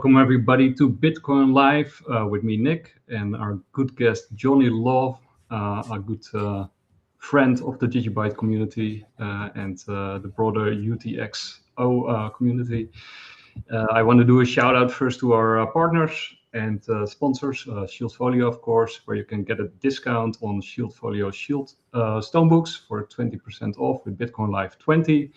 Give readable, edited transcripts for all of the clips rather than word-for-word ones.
Welcome everybody to Bitcoin Live with me, Nick, and our good guest, Johnny Love, a good friend of the DigiByte community and the broader UTXO community. I want to do a shout out first to our partners and sponsors, Shieldfolio, of course, where you can get a discount on Shieldfolio Shield Stonebooks for 20% off with Bitcoin Live 20.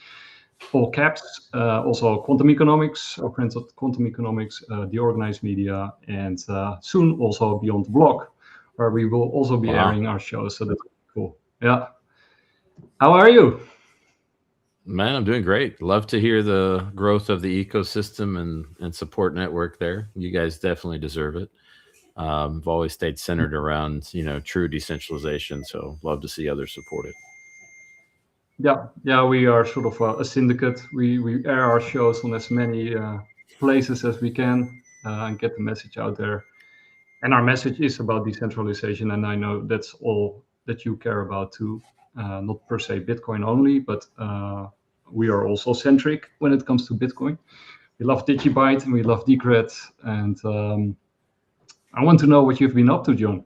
All caps, also Quantum Economics, our friends at Quantum Economics, the Organized Media, and soon also Beyond the Block, where we will also be airing our shows. So that's cool. Yeah. How are you? Man, I'm doing great. Love to hear the growth of the ecosystem and support network there. You guys definitely deserve it. I've always stayed centered around, true decentralization. So love to see others support it. Yeah, we are sort of a syndicate. We air our shows on as many places as we can and get the message out there. And our message is about decentralization, and I know that's all that you care about too. Not per se Bitcoin only, but we are also centric when it comes to Bitcoin. We love DigiByte and we love Decred, and I want to know what you've been up to, John.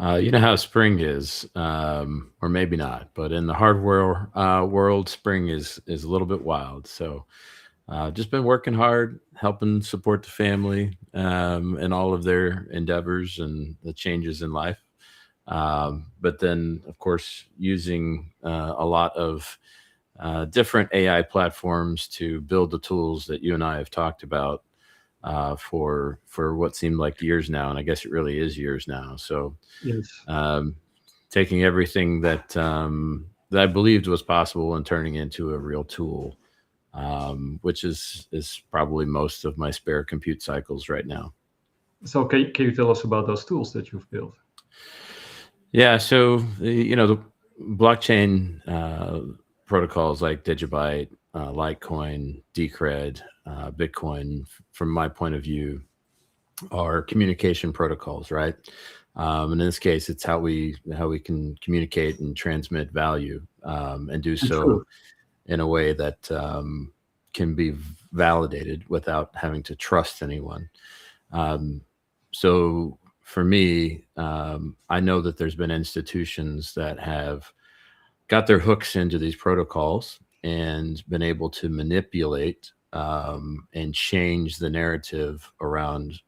You know how spring is, or maybe not, but in the hardware world, spring is a little bit wild. So just been working hard, helping support the family and all of their endeavors and the changes in life. But then, of course, using a lot of different AI platforms to build the tools that you and I have talked about for what seemed like years now, and I guess it really is years now. So, yes. Taking everything that I believed was possible and turning it into a real tool, which is probably most of my spare compute cycles right now. So, can you tell us about those tools that you've built? Yeah, so the blockchain protocols like DigiByte, Litecoin, Decred, Bitcoin, from my point of view, are communication protocols, right? And in this case, it's how we can communicate and transmit value, and do so in a way that can be validated without having to trust anyone. So for me, I know that there's been institutions that have got their hooks into these protocols and been able to manipulate and change the narrative around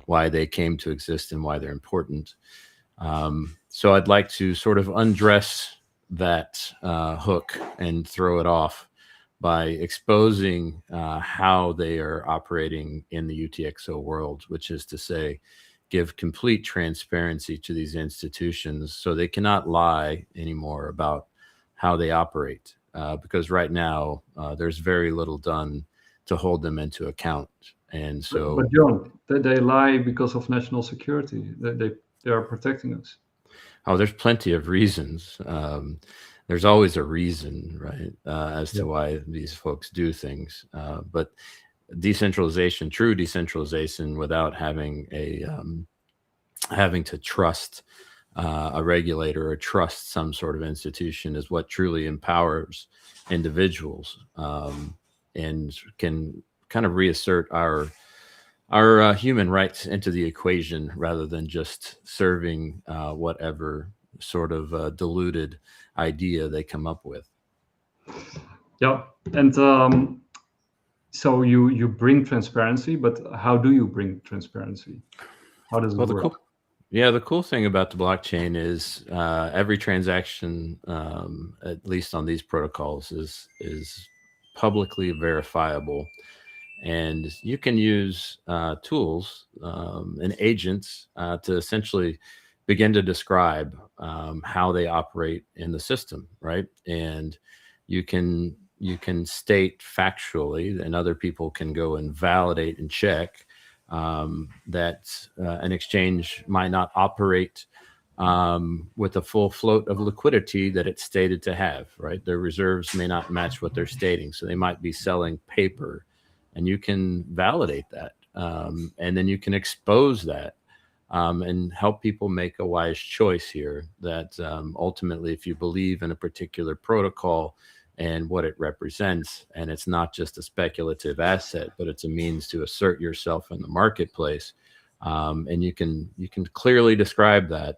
why they came to exist and why they're important. So I'd like to sort of undress that hook and throw it off by exposing how they are operating in the UTXO world, which is to say, give complete transparency to these institutions so they cannot lie anymore about how they operate. Because right now there's very little done to hold them into account. And so, but John, they lie because of national security. They are protecting us. Oh, there's plenty of reasons. There's always a reason, right, as to why these folks do things. But decentralization, true decentralization, without having having to trust a regulator or trust some sort of institution, is what truly empowers individuals and can kind of reassert our human rights into the equation, rather than just serving whatever sort of diluted idea they come up with. Yeah, and so you bring transparency, but how do you bring transparency? How does it work? The cool thing about the blockchain is every transaction, at least on these protocols, is publicly verifiable, and you can use tools and agents to essentially begin to describe how they operate in the system, right? And you can state factually, and other people can go and validate and check that an exchange might not operate with a full float of liquidity that it's stated to have, right? Their reserves may not match what they're stating, so they might be selling paper, and you can validate that, and then you can expose that and help people make a wise choice here. That ultimately, if you believe in a particular protocol and what it represents. And it's not just a speculative asset, but it's a means to assert yourself in the marketplace. And you can clearly describe that,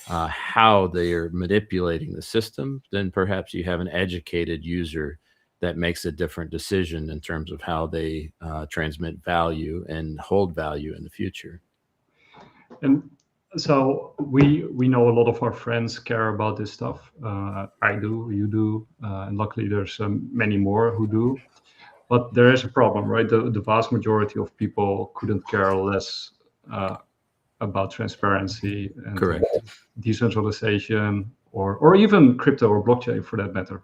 how they are manipulating the system. Then perhaps you have an educated user that makes a different decision in terms of how they transmit value and hold value in the future. And so we know a lot of our friends care about this stuff. I do, you do, and luckily there's many more who do. But there is a problem, right? The vast majority of people couldn't care less about transparency and Correct. Decentralization, or even crypto or blockchain for that matter.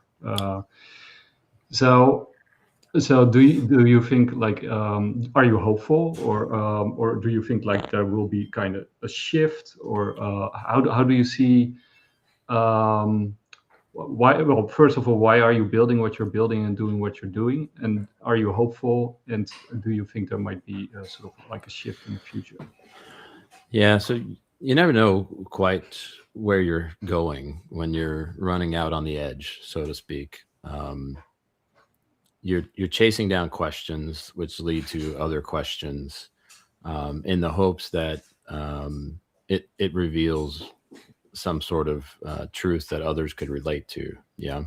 So do you think, like, are you hopeful, or do you think like there will be kind of a shift, or how do you see, why? Well, first of all, why are you building what you're building and doing what you're doing, and are you hopeful, and do you think there might be sort of like a shift in the future? Yeah, so you never know quite where you're going when you're running out on the edge, so to speak. You're chasing down questions, which lead to other questions, in the hopes that it reveals some sort of truth that others could relate to. Yeah,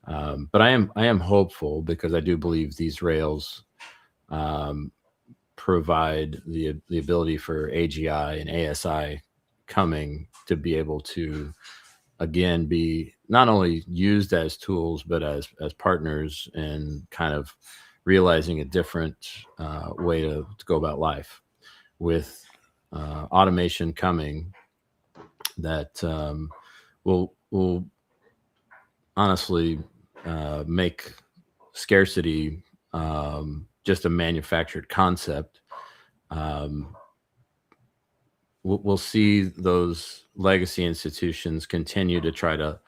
but I am hopeful, because I do believe these rails provide the ability for AGI and ASI coming to be able to, again, be not only used as tools, but as partners, and kind of realizing a different way to go about life, with automation coming that will honestly make scarcity just a manufactured concept. We'll see those legacy institutions continue to try to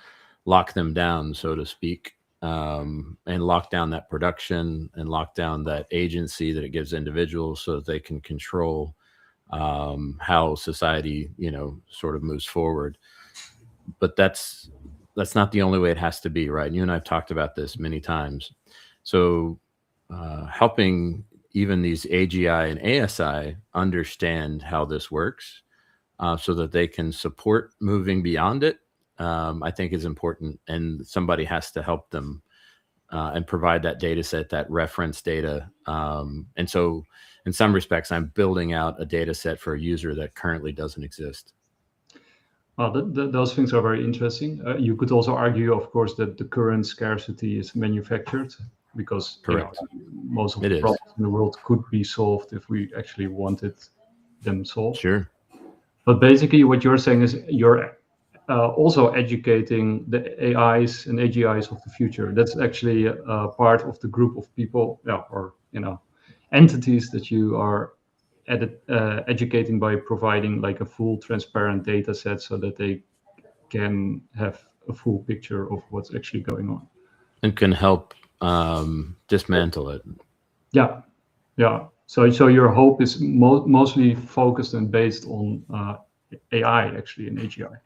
lock them down, so to speak, and lock down that production, and lock down that agency that it gives individuals, so that they can control how society, sort of moves forward. But that's not the only way it has to be, right? And you and I've talked about this many times. So helping even these AGI and ASI understand how this works, so that they can support moving beyond it, I think is important. And somebody has to help them and provide that data set, that reference data. And so in some respects, I'm building out a data set for a user that currently doesn't exist. Well, those things are very interesting. You could also argue, of course, that the current scarcity is manufactured, because Correct. most of It the is. problems in the world could be solved if we actually wanted them solved. Sure. But basically, what you're saying is you're also educating the AIs and AGIs of the future. That's actually part of the group of people, or entities that you are educating by providing like a full transparent data set, so that they can have a full picture of what's actually going on and can help dismantle it. Yeah. So your hope is mostly focused and based on AI, actually, and AGI.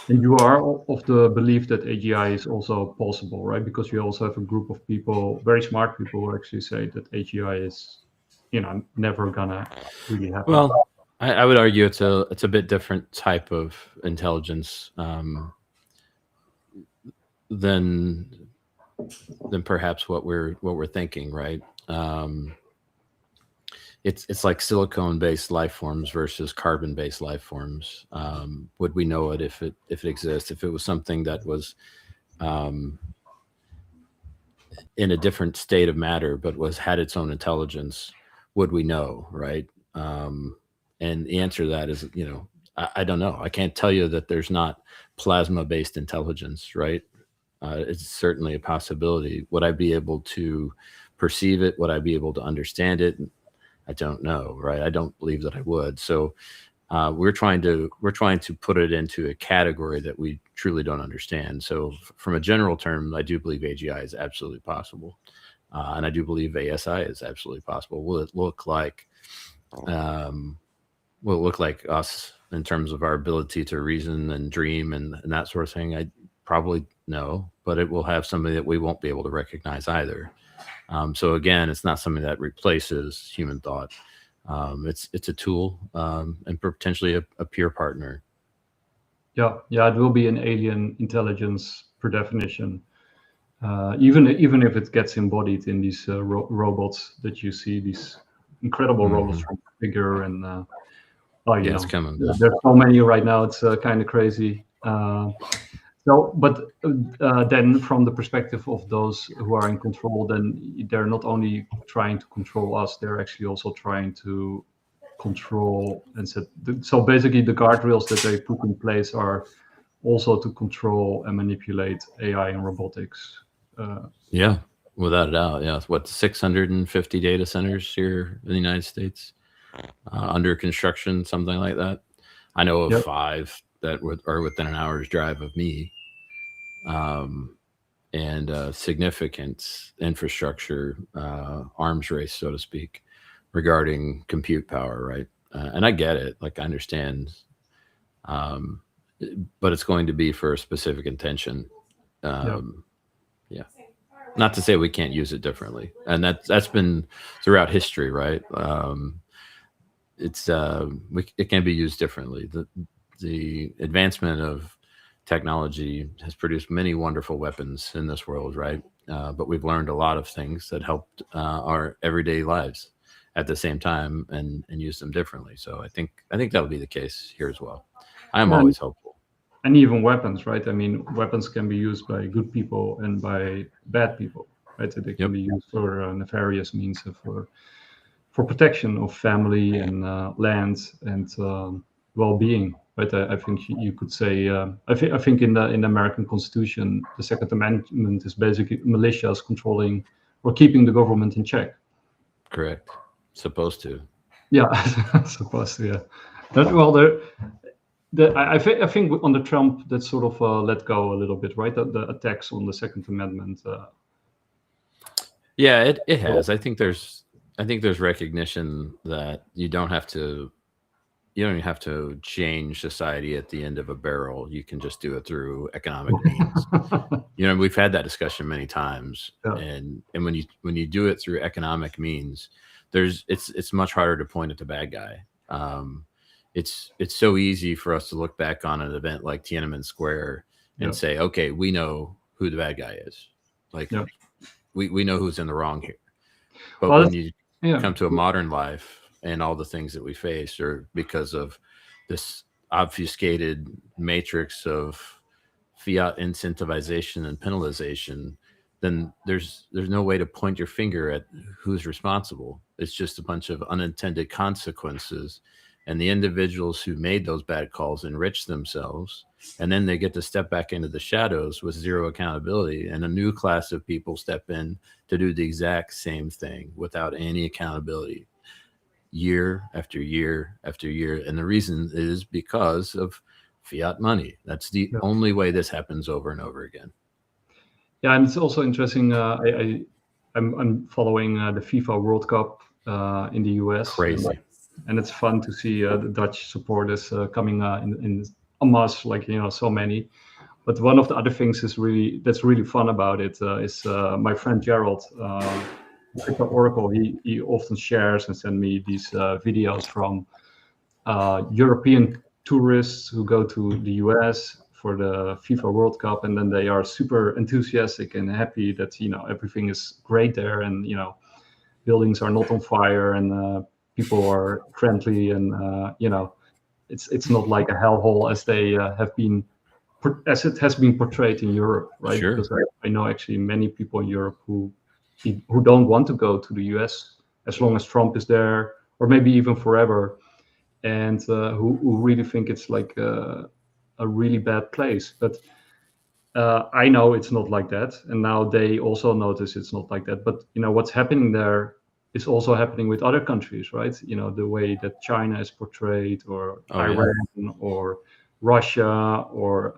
And you are of the belief that AGI is also possible, right? Because you also have a group of people, very smart people, who actually say that AGI is, never gonna really happen. Well, I would argue it's a bit different type of intelligence than perhaps what we're thinking, right? It's like silicone-based life forms versus carbon-based life forms. Would we know it if it exists? If it was something that was in a different state of matter, but had its own intelligence, would we know, right? And the answer to that is, I don't know. I can't tell you that there's not plasma-based intelligence, right? It's certainly a possibility. Would I be able to perceive it? Would I be able to understand it? I don't know, right? I don't believe that I would. So we're trying to put it into a category that we truly don't understand. So from a general term, I do believe AGI is absolutely possible, and I do believe ASI is absolutely possible. Will it look like us in terms of our ability to reason and dream and that sort of thing? Probably no, but it will have something that we won't be able to recognize either. So again, it's not something that replaces human thought. It's a tool, and potentially a peer partner. Yeah, it will be an alien intelligence per definition. Even if it gets embodied in these robots that you see, these incredible robots from Figure and It's coming. there's so many right now. It's kind of crazy. But then from the perspective of those who are in control, then they're not only trying to control us, they're actually also trying to control and set. So basically, the guardrails that they put in place are also to control and manipulate AI and robotics. Yeah, without a doubt. Yeah, what, 650 data centers here in the United States under construction, something like that. I know of 5 that are within an hour's drive of me, and significant infrastructure arms race, so to speak, regarding compute power, right? And I get it, like I understand, but it's going to be for a specific intention. Yeah. Not to say we can't use it differently, and that's been throughout history, right? It can be used differently. The advancement of technology has produced many wonderful weapons in this world, right? But we've learned a lot of things that helped our everyday lives at the same time, and use them differently. So I think that'll be the case here as well. I'm always hopeful. And even weapons, right? I mean, weapons can be used by good people and by bad people, right? They can be used for nefarious means, for protection of family and land and well-being, right? I think you could say. I think in the American Constitution, the Second Amendment is basically militias controlling or keeping the government in check. Correct. Supposed to. Yeah, supposed to. Yeah. I think on the Trump, that sort of let go a little bit, right? The attacks on the Second Amendment. Yeah, it has. I think there's recognition that you don't have to change society at the end of a barrel. You can just do it through economic means. We've had that discussion many times, and when you do it through economic means, it's much harder to point at the bad guy. It's so easy for us to look back on an event like Tiananmen Square and say, okay, we know who the bad guy is. Like we know who's in the wrong here. But when you come to a modern life and all the things that we face are because of this obfuscated matrix of fiat incentivization and penalization, then there's no way to point your finger at who's responsible. It's just a bunch of unintended consequences. And the individuals who made those bad calls enrich themselves, and then they get to step back into the shadows with zero accountability, and a new class of people step in to do the exact same thing without any accountability, year after year after year. And the reason is because of fiat money. That's the only way this happens over and over again. Yeah, and it's also interesting. I'm following the FIFA World Cup in the US. Crazy. And it's fun to see the Dutch supporters coming in en masse, like so many. But one of the other things that's really fun about it is my friend Gerald, at Oracle. He often shares and sends me these videos from European tourists who go to the US for the FIFA World Cup, and then they are super enthusiastic and happy that everything is great there, and buildings are not on fire, and people are friendly, and it's not like a hellhole as they as it has been portrayed in Europe, right? Sure. Because I know actually many people in Europe who don't want to go to the US as long as Trump is there, or maybe even forever, and who really think it's like a really bad place. But I know it's not like that, and now they also notice it's not like that. But what's happening there is also happening with other countries, right? The way that China is portrayed, or Iran, or Russia, or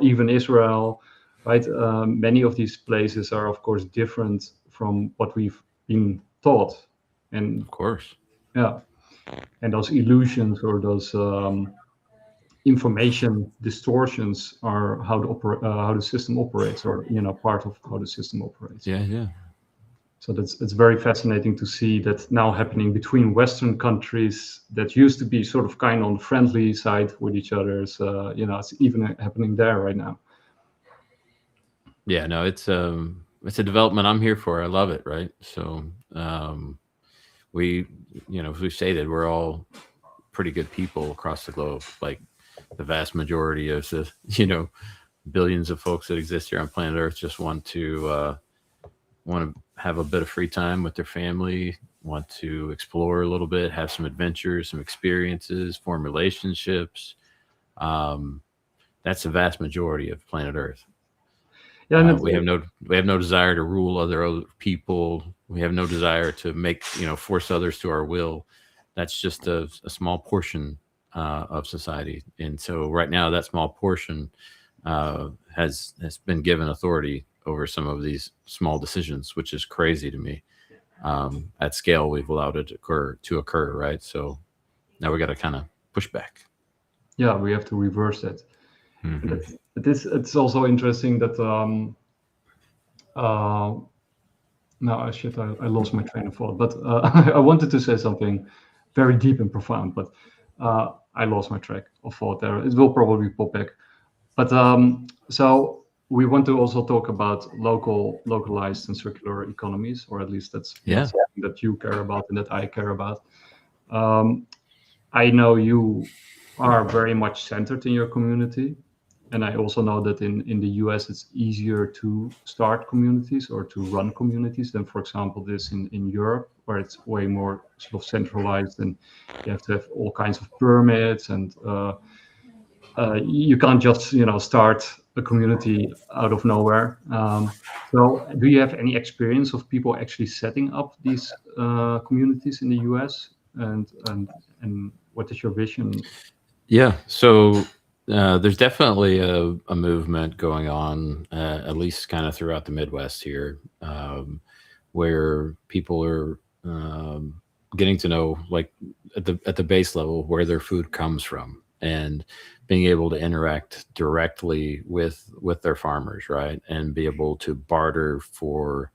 even Israel, right? Many of these places are, of course, different from what we've been taught, and of course, and those illusions or those information distortions are how the system operates, or part of how the system operates. Yeah. So it's very fascinating to see that now happening between Western countries that used to be sort of kind of on the friendly side with each other. It's even happening there right now. Yeah, no, it's a development I'm here for. I love it, right? So we, as we stated, we're all pretty good people across the globe. Like the vast majority of the, billions of folks that exist here on planet Earth just want to have a bit of free time with their family, want to explore a little bit, have some adventures, some experiences, form relationships. That's the vast majority of planet Earth. Yeah, we have no desire to rule other people. We have no desire to make force others to our will. That's just a small portion of society, and so right now that small portion has been given authority over some of these small decisions, which is crazy to me. At scale, we've allowed it to occur, right? So now we got to kind of push back. Yeah, we have to reverse that. Mm-hmm. It's also interesting that I lost my train of thought, but I wanted to say something very deep and profound, but I lost my track of thought there. It will probably pop back. But so we want to also talk about localized and circular economies, or at least that's something that you care about and that I care about. I know you are very much centered in your community. And I also know that in the US, it's easier to start communities or to run communities than, for example, this in Europe, where it's way more sort of centralized, and you have to have all kinds of permits, and you can't just start a community out of nowhere. So do you have any experience of people actually setting up these communities in the US, and what is your vision? Yeah, so there's definitely a movement going on, at least kind of throughout the Midwest here, where people are getting to know, like at the base level, where their food comes from, and being able to interact directly with their farmers, right, and be able to barter for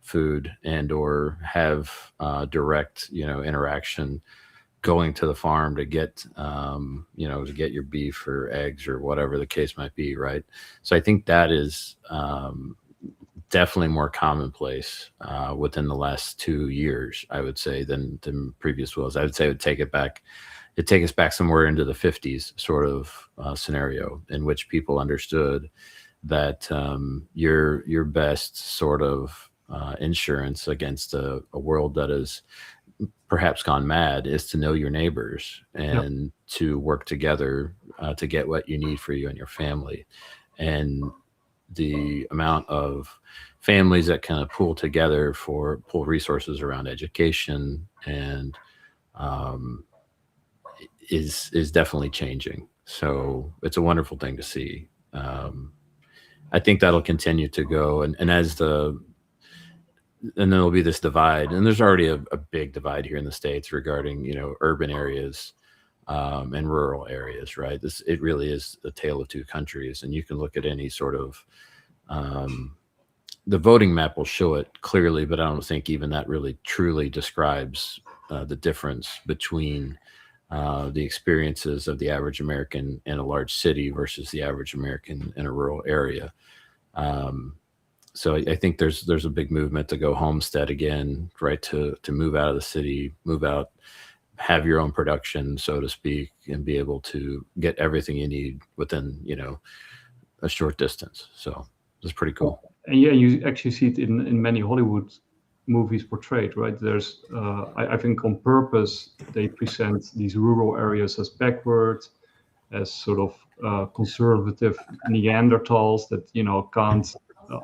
food and or have direct interaction, going to the farm to get to get your beef or eggs or whatever the case might be, right? So I think that is definitely more commonplace within the last 2 years, I would say, than previous was. I would say it would take us back somewhere into the 50s sort of scenario, in which people understood that your best sort of insurance against a world that is perhaps gone mad is to know your neighbors and to work together to get what you need for you and your family. And the amount of families that kind of pull together pull resources around education and is definitely changing. So it's a wonderful thing to see. I think that'll continue to go, and then there'll be this divide, and there's already a big divide here in the States regarding urban areas and rural areas, right? It really is a tale of two countries, and you can look at any sort of the voting map will show it clearly, but I don't think even that really truly describes the difference between the experiences of the average American in a large city versus the average American in a rural area. So I think there's a big movement to go homestead again, right? To move out of the city, move out, have your own production, so to speak, and be able to get everything you need within, a short distance. So it's pretty cool. And yeah, you actually see it in many Hollywood movies portrayed, right? There's, I think on purpose, they present these rural areas as backward, as sort of conservative Neanderthals that, can't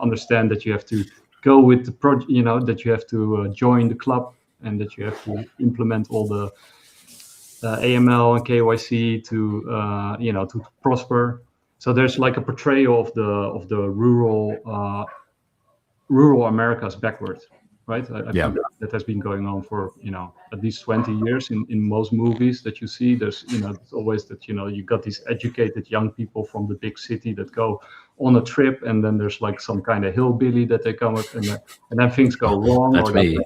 understand that you have to go with the project, that you have to join the club, and that you have to implement all the AML and KYC to to prosper. So there's like a portrayal of the rural Americas backward, right? I think that has been going on for, at least 20 years in most movies that you see. There's, it's always that, you got these educated young people from the big city that go on a trip, and then there's like some kind of hillbilly that they come with, and then things go wrong. That's me.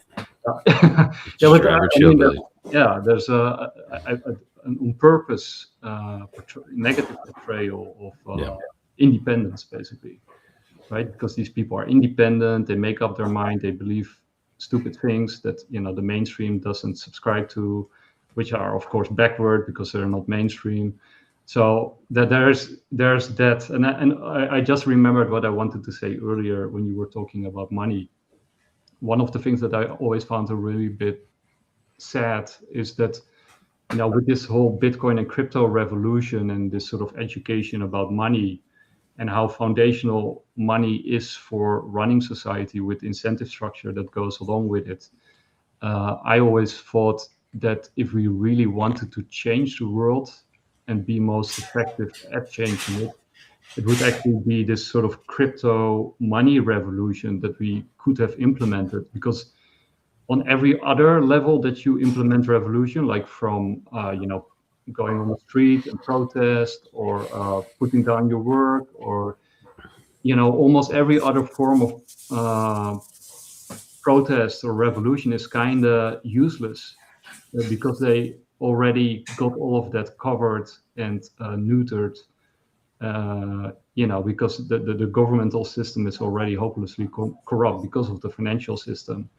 Yeah, but there's an on purpose negative portrayal of independence, basically, right? Because these people are independent, they make up their mind, they believe stupid things that the mainstream doesn't subscribe to, which are of course backward because they're not mainstream. So that there's that, and I just remembered what I wanted to say earlier when you were talking about money. One of the things that I always found a really bit sad is that with this whole Bitcoin and crypto revolution and this sort of education about money and how foundational money is for running society with incentive structure that goes along with it, I always thought that if we really wanted to change the world and be most effective at changing it, it would actually be this sort of crypto money revolution that we could have implemented. Because on every other level that you implement revolution, like from going on the street and protest, or putting down your work, or almost every other form of protest or revolution is kind of useless, because they already got all of that covered and neutered, because the governmental system is already hopelessly corrupt because of the financial system.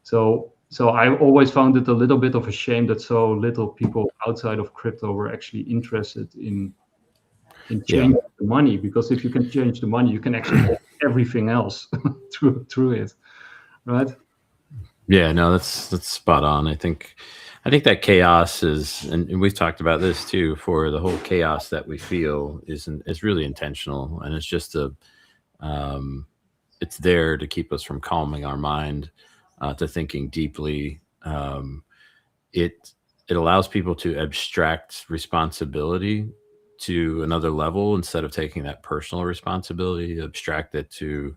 So I always found it a little bit of a shame that so little people outside of crypto were actually interested in changing the money, because if you can change the money, you can actually get everything else through it, right? Yeah, no, that's spot on. I think that chaos is, and we've talked about this too, for the whole chaos that we feel is really intentional, and it's just it's there to keep us from calming our mind, to thinking deeply. It allows people to abstract responsibility to another level, instead of taking that personal responsibility, abstract it to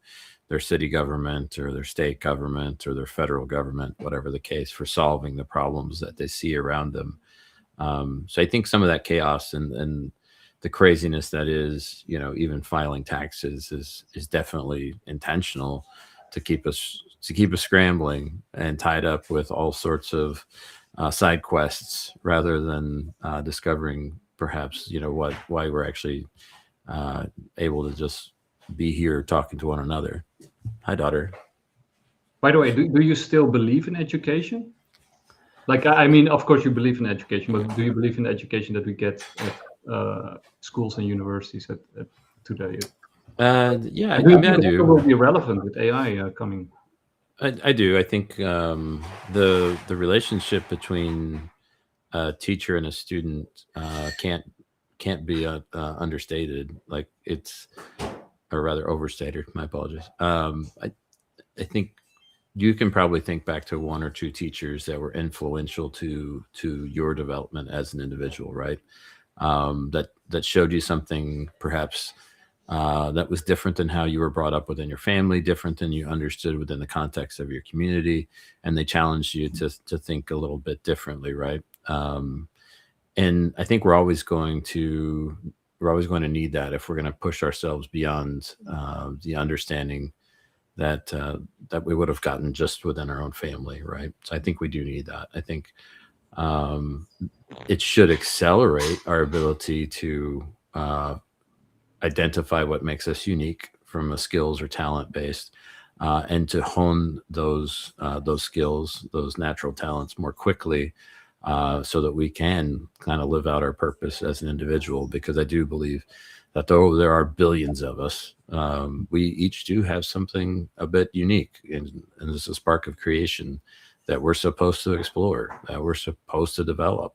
their city government or their state government or their federal government, whatever the case, for solving the problems that they see around them. So I think some of that chaos and the craziness that is, even filing taxes is definitely intentional to keep us scrambling and tied up with all sorts of side quests, rather than discovering perhaps why we're actually able to just be here talking to one another. Hi, daughter. By the way, do you still believe in education? Like, I mean, of course you believe in education, but do you believe in the education that we get at schools and universities at today? Yeah, I do. It will be relevant with AI coming. I do. I think the relationship between a teacher and a student can't be understated. Like, it's, or rather overstated. My apologies. I think you can probably think back to one or two teachers that were influential to your development as an individual, right? That showed you something perhaps that was different than how you were brought up within your family, different than you understood within the context of your community, and they challenged you to think a little bit differently, right? And I think we're always going to need that if we're going to push ourselves beyond the understanding that we would have gotten just within our own family, right? So I think we do need that. I think it should accelerate our ability to identify what makes us unique from a skills or talent based, and to hone those skills, those natural talents more quickly, so that we can kind of live out our purpose as an individual. Because I do believe that though there are billions of us, we each do have something a bit unique, and there's a spark of creation that we're supposed to explore, that we're supposed to develop.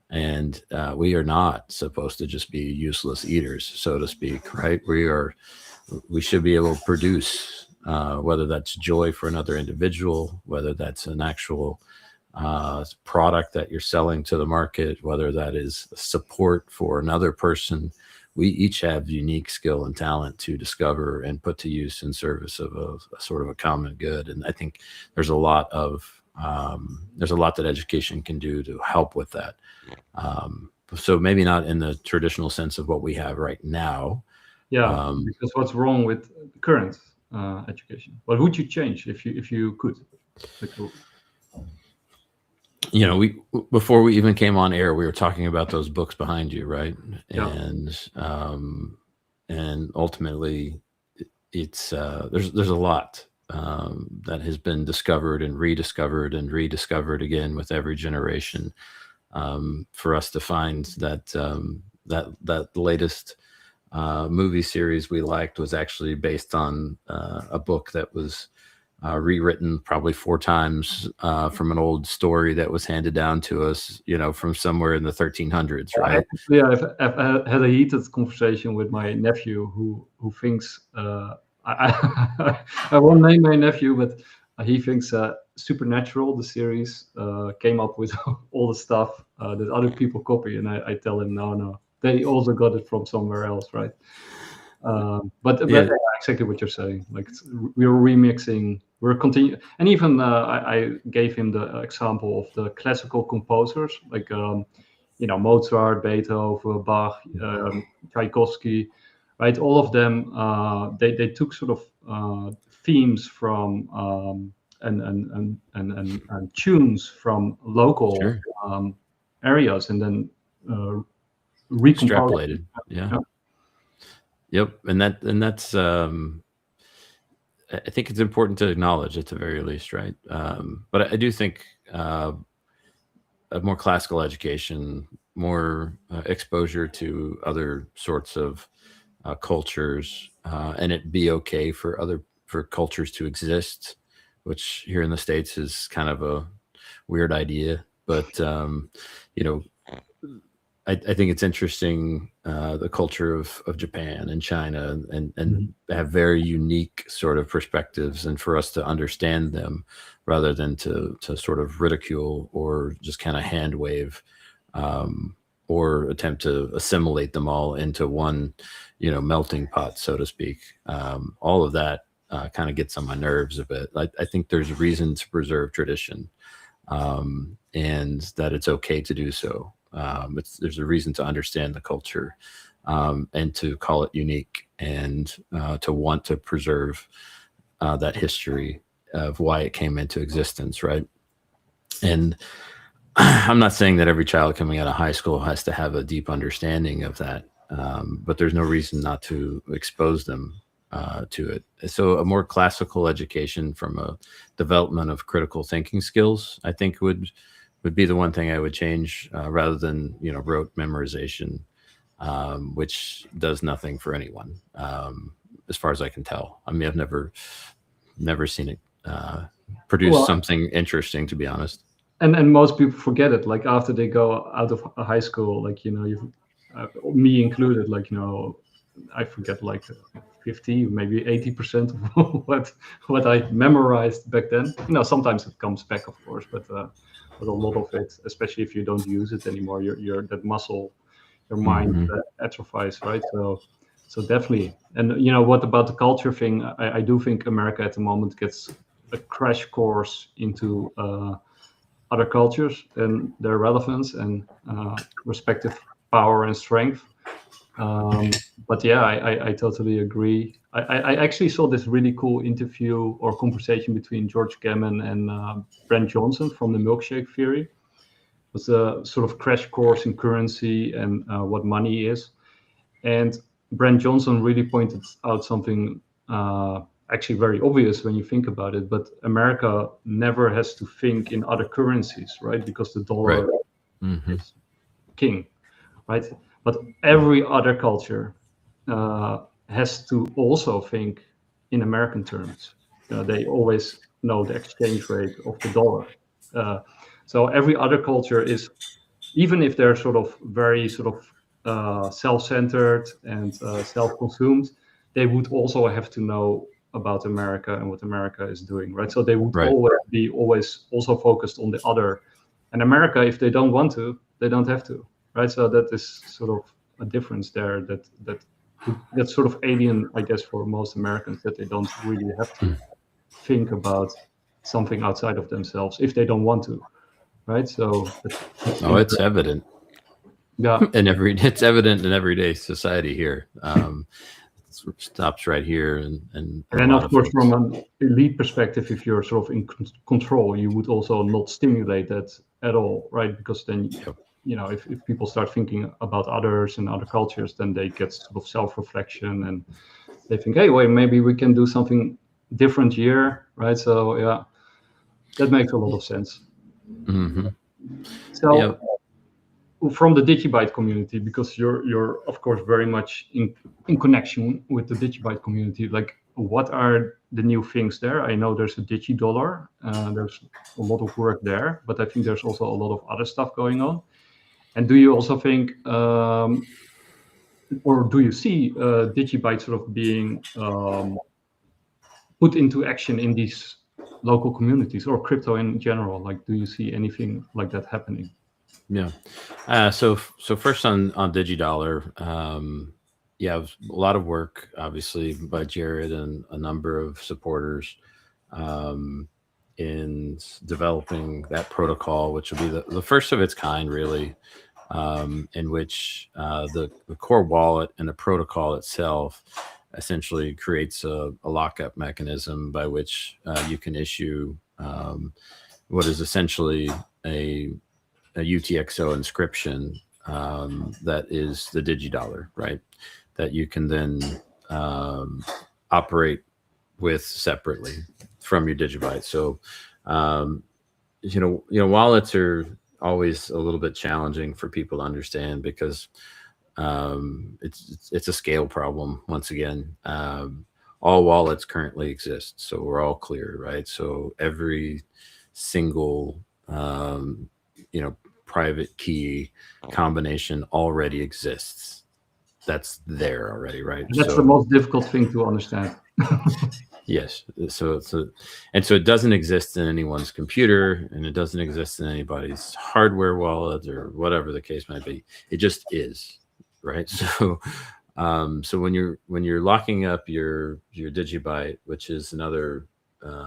And we are not supposed to just be useless eaters, so to speak, right? We should be able to produce, whether that's joy for another individual, whether that's an actual product that you're selling to the market, whether that is support for another person, we each have unique skill and talent to discover and put to use in service of a sort of a common good. And I think there's a lot that education can do to help with that. So maybe not in the traditional sense of what we have right now. Yeah, because what's wrong with current education? What would you change if you could? You know, before we even came on air, we were talking about those books behind you, right? Yeah. And ultimately, it's there's a lot that has been discovered and rediscovered again with every generation. For us to find that that latest movie series we liked was actually based on a book that was rewritten probably 4 times from an old story that was handed down to us, you know, from somewhere in the 1300s, right? Yeah, I've had a heated conversation with my nephew who thinks I won't name my nephew, but he thinks Supernatural, the series, came up with all the stuff that other people copy, and I tell him no, they also got it from somewhere else, right? But yeah, exactly what you're saying. Like we're remixing, we're continuing, and even I gave him the example of the classical composers, like you know, Mozart, Beethoven, Bach, Tchaikovsky, right? All of them they took sort of themes from and tunes from local areas, and then extrapolated. Yeah. Yep, and that's I think it's important to acknowledge at the very least, right? But I do think a more classical education, more exposure to other sorts of cultures, and it be okay for cultures to exist, which here in the States is kind of a weird idea. But you know, I think it's interesting, the culture of Japan and China, and have very unique sort of perspectives, and for us to understand them rather than to sort of ridicule or just kind of hand wave, or attempt to assimilate them all into one, you know, melting pot, so to speak. All of that kind of gets on my nerves a bit. I think there's a reason to preserve tradition, and that it's okay to do so. There's a reason to understand the culture, and to call it unique, and to want to preserve that history of why it came into existence, right? And I'm not saying that every child coming out of high school has to have a deep understanding of that, but there's no reason not to expose them to it. So a more classical education from a development of critical thinking skills, I think would be the one thing I would change, rather than, you know, rote memorization, which does nothing for anyone, as far as I can tell. I mean, I've never seen it produce something interesting, to be honest. And most people forget it, like after they go out of high school, like, you know, me included, like, you know, I forget like 50, maybe 80% of what I memorized back then. You know, sometimes it comes back, of course, but a lot of it, especially if you don't use it anymore, your that muscle, your mind atrophies, right? So definitely. And you know, what about the culture thing? I do think America at the moment gets a crash course into other cultures and their relevance and respective power and strength. But yeah, I totally agree. I actually saw this really cool interview or conversation between George Gammon and Brent Johnson from the milkshake theory. It was a sort of crash course in currency and what money is. And Brent Johnson really pointed out something actually very obvious when you think about it, but America never has to think in other currencies, right? Because the dollar is king, right? But every other culture has to also think in American terms. They always know the exchange rate of the dollar. So every other culture is, even if they're sort of very sort of self-centered and self-consumed, they would also have to know about America and what America is doing, right? So they would always also focused on the other. And America, if they don't want to, they don't have to, right? So that is sort of a difference there that's sort of alien, I guess, for most Americans, that they don't really have to think about something outside of themselves if they don't want to, right? So Oh, it's evident. Yeah, it's evident in everyday society here. It stops right here, and then of course, from an elite perspective, if you're sort of in control, you would also not stimulate that at all, right? Because then, you know, if people start thinking about others and other cultures, then they get sort of self-reflection and they think, hey, wait, maybe we can do something different here, right? So yeah, that makes a lot of sense. Mm-hmm. So from the DigiByte community, because you're of course very much in connection with the DigiByte community, like what are the new things there? I know there's a DigiDollar, there's a lot of work there, but I think there's also a lot of other stuff going on. And do you also think, or do you see DigiByte sort of being put into action in these local communities or crypto in general? Like, do you see anything like that happening? Yeah. So first on DigiDollar, yeah, it was a lot of work, obviously, by Jared and a number of supporters in developing that protocol, which will be the first of its kind, really, in which the core wallet and the protocol itself essentially creates a lockup mechanism by which you can issue what is essentially a UTXO inscription that is the DigiDollar, right? That you can then operate with separately from your DigiByte. So, you know, wallets are always a little bit challenging for people to understand because it's a scale problem. Once again, all wallets currently exist, so we're all clear, right? So every single you know, private key combination already exists. That's there already, right? That's the most difficult thing to understand. Yes. So it doesn't exist in anyone's computer, and it doesn't exist in anybody's hardware wallet or whatever the case might be. It just is, right? So so when you're locking up your DigiByte, which is another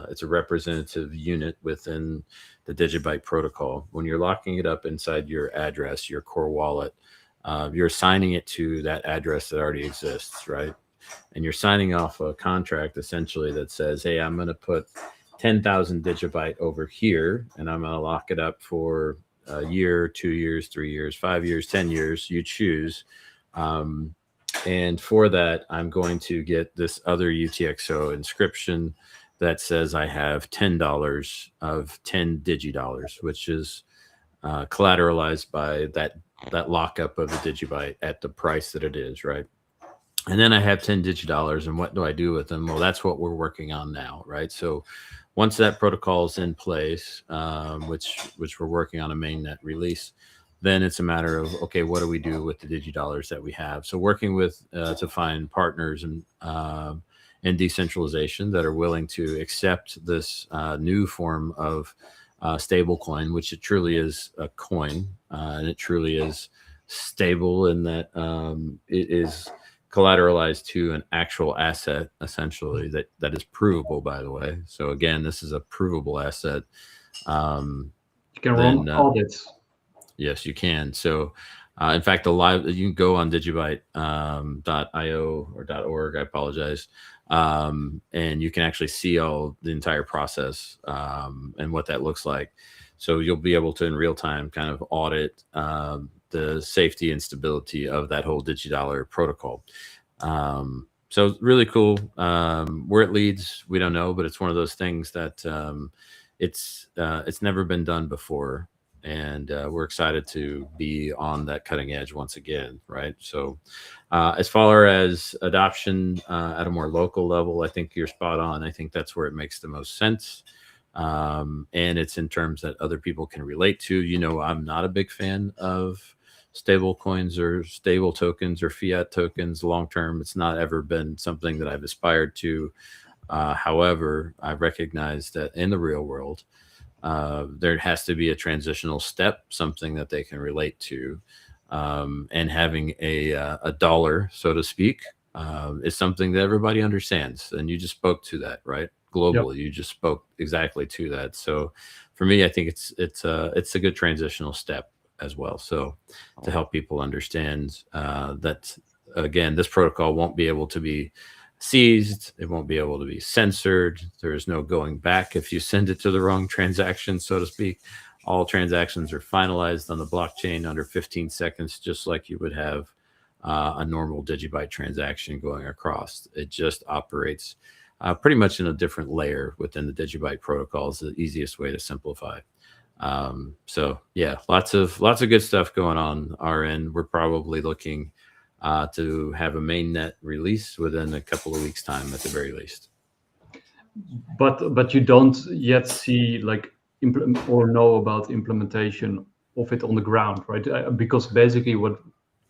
it's a representative unit within the DigiByte protocol. When you're locking it up inside your address, your core wallet, you're assigning it to that address that already exists, right? And you're signing off a contract essentially that says, hey, I'm going to put 10,000 DigiByte over here, and I'm going to lock it up for a year, 2 years, 3 years, 5 years, 10 years, you choose. And for that, I'm going to get this other UTXO inscription that says I have $10 of 10 DigiDollars, which is collateralized by that lockup of the DigiByte at the price that it is, right? And then I have 10 DigiDollars, and what do I do with them? Well, that's what we're working on now, right? So once that protocol is in place, which we're working on a mainnet release, then it's a matter of, okay, what do we do with the DigiDollars that we have? So working with to find partners and in decentralization that are willing to accept this new form of stablecoin, which it truly is a coin, and it truly is stable in that it is collateralized to an actual asset, essentially, that is provable, by the way. So again, this is a provable asset. You can run audits. Yes, you can. So in fact, you can go on digibyte .io or .org, I apologize, and you can actually see the entire process and what that looks like. So you'll be able to in real time kind of audit the safety and stability of that whole DigiDollar protocol. So really cool. Where it leads, we don't know, but it's one of those things that it's never been done before. And we're excited to be on that cutting edge once again, right? So as far as adoption at a more local level, I think you're spot on. I think that's where it makes the most sense. And it's in terms that other people can relate to. You know, I'm not a big fan of stable coins or stable tokens or fiat tokens long term. It's not ever been something that I've aspired to. However, I recognize that in the real world, there has to be a transitional step, something that they can relate to. And having a dollar, so to speak, is something that everybody understands. And you just spoke to that, right? Yeah. Globally, you just spoke exactly to that. So for me, I think it's a good transitional step as well. So to help people understand that, again, this protocol won't be able to be seized. It won't be able to be censored. There is no going back if you send it to the wrong transaction, so to speak. All transactions are finalized on the blockchain under 15 seconds, just like you would have a normal DigiByte transaction going across. It just operates pretty much in a different layer within the DigiByte protocol. Is the easiest way to simplify. So yeah, lots of good stuff going on our end. We're probably looking to have a mainnet release within a couple of weeks' time at the very least. But you don't yet see like or know about implementation of it on the ground, right? Because basically what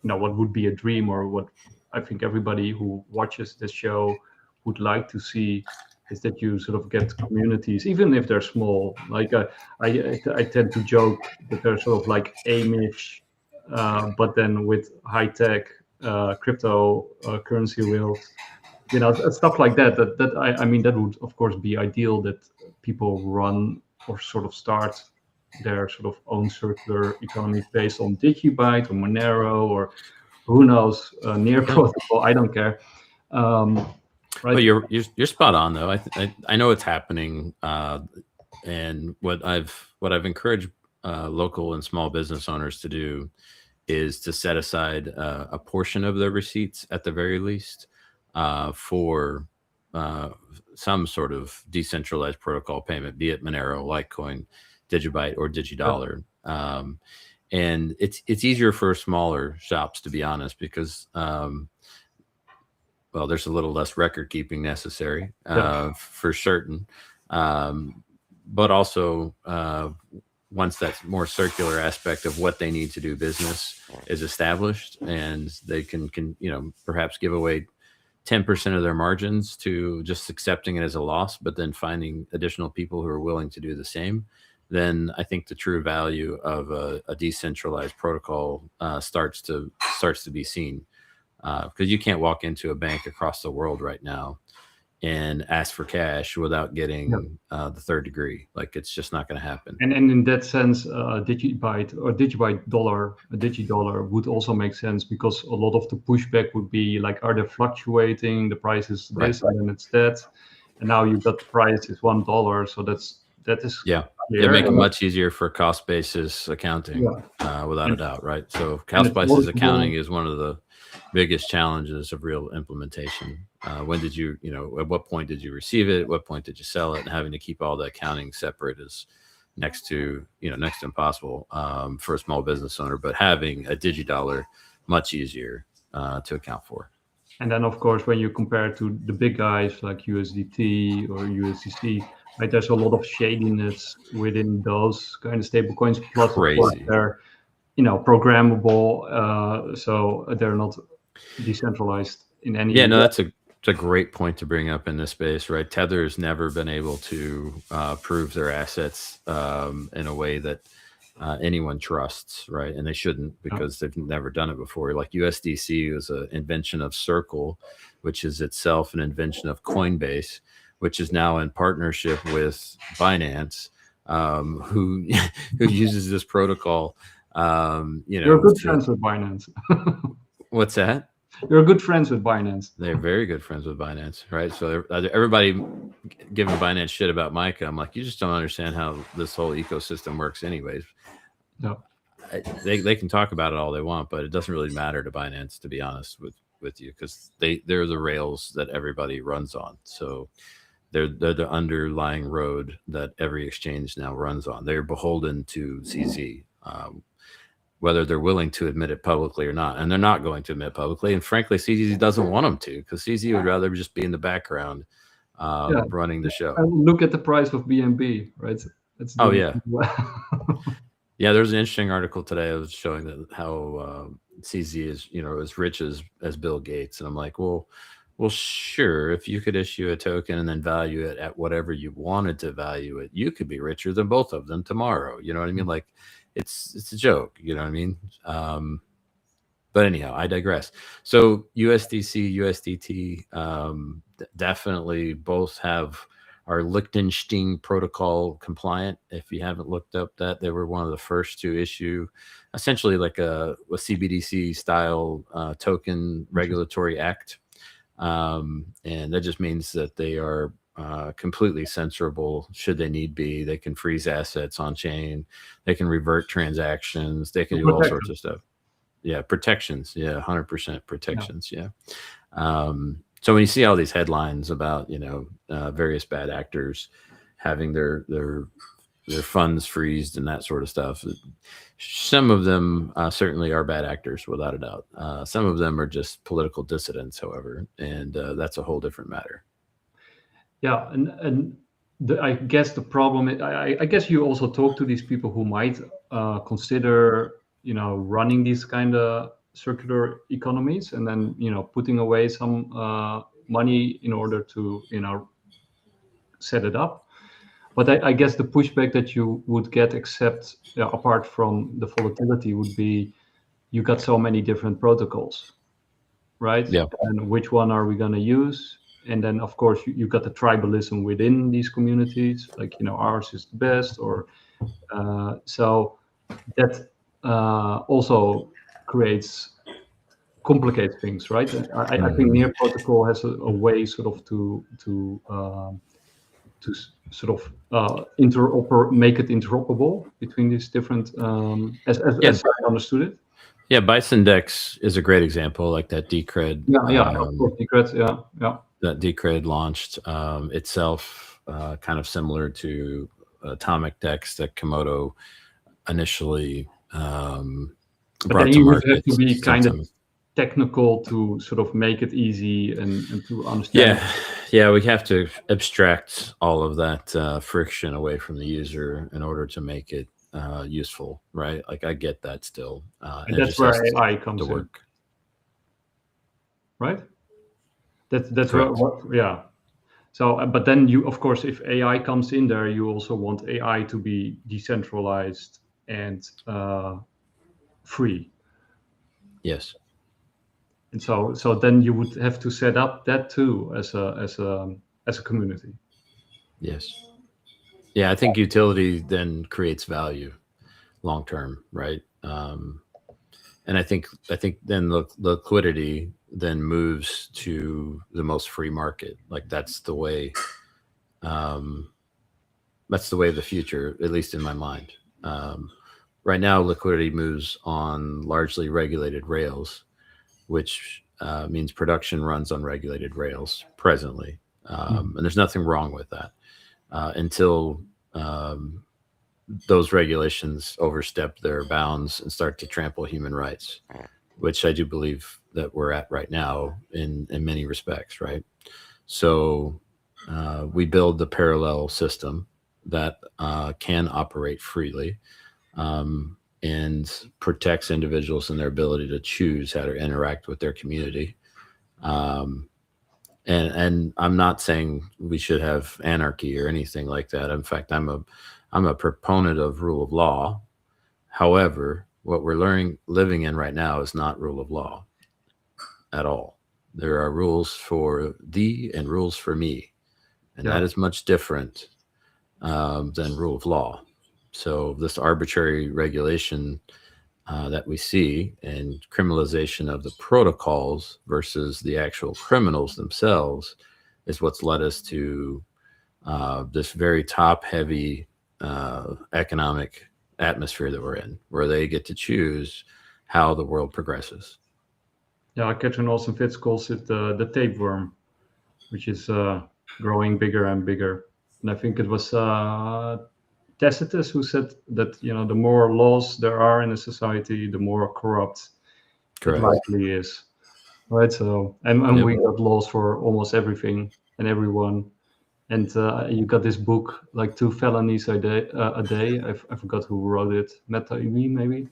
would be a dream, or what I think everybody who watches this show would like to see, is that you sort of get communities, even if they're small. Like I tend to joke that they're sort of like Amish, but then with high tech crypto currency rails, stuff like that. I mean, that would of course be ideal, that people run or sort of start their sort of own circular economy based on DigiByte or Monero or who knows, near protocol. I don't care. Right. But you're spot on though. I know it's happening, and what I've encouraged local and small business owners to do is to set aside a portion of their receipts at the very least for some sort of decentralized protocol payment, be it Monero, Litecoin, DigiByte, or DigiDollar. And it's easier for smaller shops, to be honest, because well, there's a little less record keeping necessary for certain, but also once that more circular aspect of what they need to do business is established, and they can perhaps give away 10% of their margins to just accepting it as a loss, but then finding additional people who are willing to do the same, then I think the true value of a decentralized protocol starts to be seen. Because you can't walk into a bank across the world right now and ask for cash without getting the third degree. Like, it's just not going to happen. And in that sense, DigiByte or DigiDollar, DigiDollar would also make sense, because a lot of the pushback would be like, are they fluctuating? The price is this, and then it's that, and now you got the price is $1. So that is They make it much easier for cost basis accounting, without a doubt, right? So cost basis accounting is one of the biggest challenges of real implementation. When did you, at what point did you receive it? At what point did you sell it? And having to keep all the accounting separate is next to impossible for a small business owner. But having a DigiDollar, much easier to account for. And then, of course, when you compare to the big guys like USDT or USDC, right, there's a lot of shadiness within those kind of stable coins. Plus, of course, they're programmable, so they're not decentralized in any way. No, that's a great point to bring up in this space, right? Tether has never been able to prove their assets in a way that anyone trusts, right? And they shouldn't, because they've never done it before. Like USDC was an invention of Circle, which is itself an invention of Coinbase, which is now in partnership with Binance, who uses this protocol. You're good friends with Binance. What's that? You're good friends with Binance. They're very good friends with Binance, right? So everybody giving Binance shit about Mica, I'm like, you just don't understand how this whole ecosystem works anyways. No. They can talk about it all they want, but it doesn't really matter to Binance, to be honest with you, because they're the rails that everybody runs on. So they're the underlying road that every exchange now runs on. They're beholden to CZ. Whether they're willing to admit it publicly or not. And they're not going to admit publicly. And frankly, CZ doesn't want them to, because CZ would rather just be in the background running the show. And look at the price of BNB, right? Yeah, there's an interesting article today. I was showing that how CZ is, as rich as Bill Gates. And I'm like, well, sure, if you could issue a token and then value it at whatever you wanted to value it, you could be richer than both of them tomorrow. You know what I mean? Like, it's a joke, you know what I mean? But anyhow, I digress. So USDC, USDT, definitely both are Liechtenstein protocol compliant. If you haven't looked up that, they were one of the first to issue essentially like a CBDC style token regulatory act. And that just means that they are completely censorable should they need be. They can freeze assets on chain. They can revert transactions. They can do all sorts of stuff. Yeah, protections. Yeah, 100% protections. Yeah. So when you see all these headlines about various bad actors having their funds freezed and that sort of stuff, some of them certainly are bad actors without a doubt. Some of them are just political dissidents, however, and that's a whole different matter. Yeah, and I guess the problem is, I guess you also talk to these people who might consider running these kind of circular economies, and then putting away some money in order to set it up. But I guess the pushback that you would get, apart from the volatility, would be you got so many different protocols, right? Yeah. And which one are we going to use? And then, of course, you got the tribalism within these communities, like ours is the best, or so that also complicates things, right? I think Near Protocol has a way sort of to sort of make it interoperable between these different, as I understood it. Yeah, Bicendex is a great example, like that Decred. Of course, Decred, yeah. That Decred launched itself, kind of similar to Atomic Dex that Komodo initially brought to market. You would have to be kind of technical to sort of make it easy and to understand. Yeah, we have to abstract all of that friction away from the user in order to make it useful, right? Like I get that still. And that's where AI comes in, right? That's where, So, but then of course, if AI comes in there, you also want AI to be decentralized and free. Yes. And so then you would have to set up that too as a community. Yes. Yeah, I think utility then creates value long term, right? And I think then the liquidity then moves to the most free market. Like that's the way of the future, at least in my mind. Right now, liquidity moves on largely regulated rails, which means production runs on regulated rails presently. And there's nothing wrong with that until those regulations overstep their bounds and start to trample human rights, which I do believe that we're at right now in many respects, right? So we build the parallel system that can operate freely and protects individuals and their ability to choose how to interact with their community. And I'm not saying we should have anarchy or anything like that. In fact, I'm a proponent of rule of law. However, what we're living in right now is not rule of law at all. There are rules for thee and rules for me. And that is much different than rule of law. So this arbitrary regulation that we see and criminalization of the protocols versus the actual criminals themselves is what's led us to this very top-heavy economic atmosphere that we're in, where they get to choose how the world progresses. Yeah, Catherine Olsen-Fitz calls it the tapeworm, which is growing bigger and bigger. And I think it was Tacitus who said that the more laws there are in a society, the more corrupt it likely is, right? So and we got laws for almost everything and everyone. And you got this book, like 2 felonies a day. I forgot who wrote it. Meta maybe.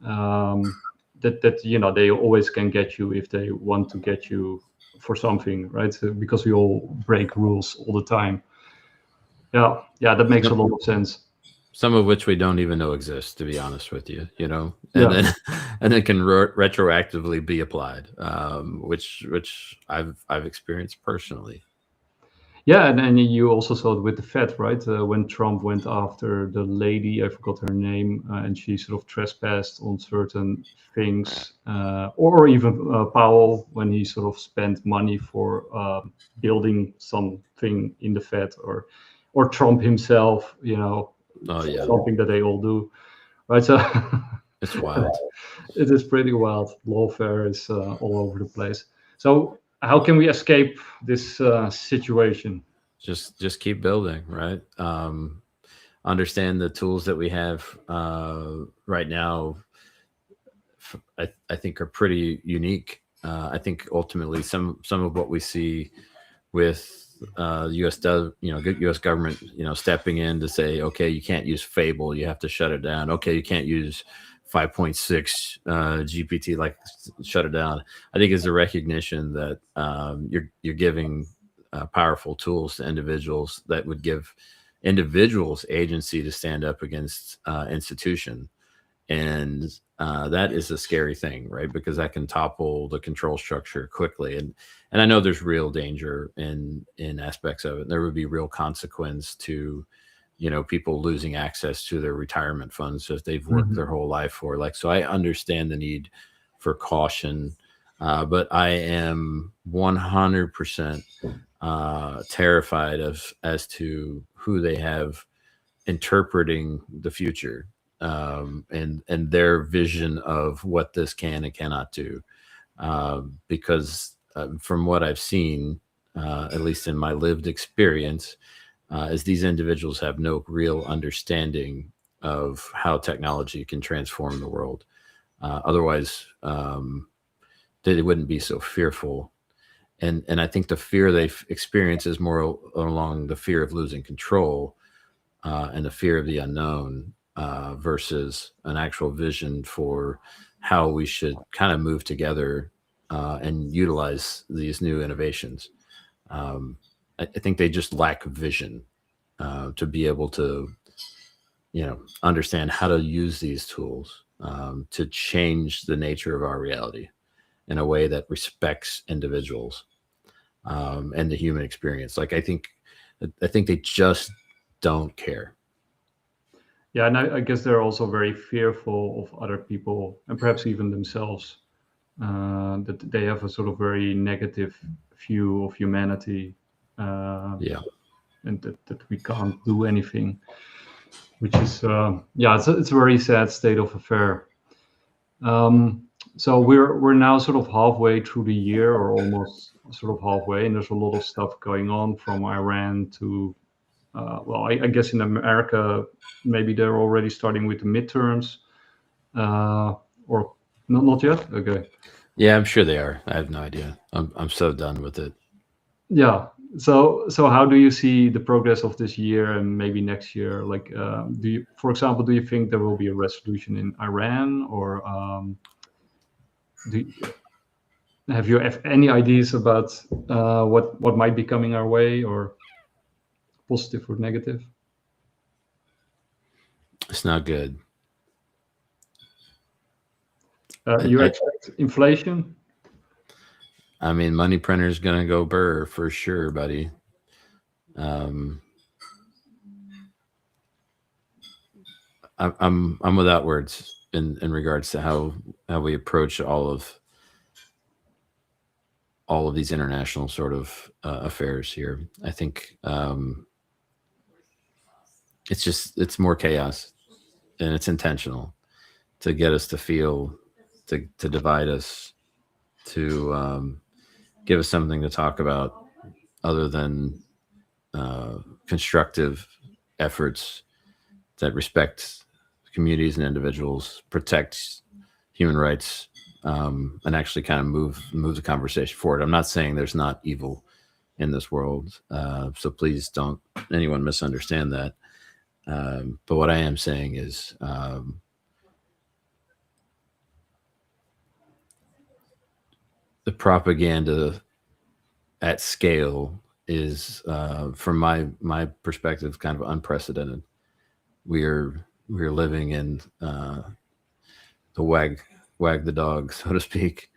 That they always can get you if they want to get you for something, right? So, because we all break rules all the time. Yeah, that makes a lot of sense. some of which we don't even know exist, to be honest with you, and Yeah. then and then can retroactively be applied, which I've experienced personally. Yeah, and you also saw it with the Fed, right? When Trump went after the lady, I forgot her name, and she sort of trespassed on certain things, or even Powell when he sort of spent money for building something in the Fed, or Trump himself, Oh yeah, something that they all do, right? So it's wild. it is pretty wild. Lawfare is all over the place. So how can we escape this situation? Just keep building, right? Understand the tools that we have right now. I think are pretty unique. I think ultimately some of what we see with U.S. U.S. government, stepping in to say, okay, you can't use Fable, you have to shut it down. Okay, you can't use 5.6 GPT, like shut it down. I think is a recognition that you're giving powerful tools to individuals that would give individuals agency to stand up against institution. And that is a scary thing, right? Because that can topple the control structure quickly. And I know there's real danger in aspects of it. There would be real consequence to people losing access to their retirement funds if they've worked their whole life for. Like, so I understand the need for caution, but I am 100% terrified as to who they have interpreting the future, and their vision of what this can and cannot do. Because from what I've seen, at least in my lived experience, is these individuals have no real understanding of how technology can transform the world. Otherwise, they wouldn't be so fearful. And I think the fear they experience is more along the fear of losing control, and the fear of the unknown, versus an actual vision for how we should kind of move together and utilize these new innovations. I think they just lack vision to be able to, understand how to use these tools to change the nature of our reality in a way that respects individuals and the human experience. Like, I think they just don't care. Yeah, and I guess they're also very fearful of other people and perhaps even themselves. That they have a sort of very negative view of humanity, Yeah. and that we can't do anything, which is yeah, it's a very sad state of affair. So we're now sort of halfway through the year, or almost sort of halfway, and there's a lot of stuff going on from Iran to well, I guess in America, maybe they're already starting with the midterms, or not yet. Okay, Yeah, I'm sure they are. I have no idea. I'm so done with it. yeah. So how do you see the progress of this year and maybe next year? Like, do you, for example, do you think there will be a resolution in Iran, or do have you have any ideas about what might be coming our way, or positive or negative? It's not good. You I, expect inflation? I mean, money printer's gonna go burr for sure, buddy. Um, I'm without words in regards to how we approach all of these international sort of affairs here. I think it's more chaos, and it's intentional to get us to feel, to divide us, to give us something to talk about other than constructive efforts that respect communities and individuals, protect human rights, and actually kind of move the conversation forward. I'm not saying there's not evil in this world, so please don't anyone misunderstand that. But what I am saying is, the propaganda at scale is, from my perspective, kind of unprecedented. we're living in the wag the dog, so to speak,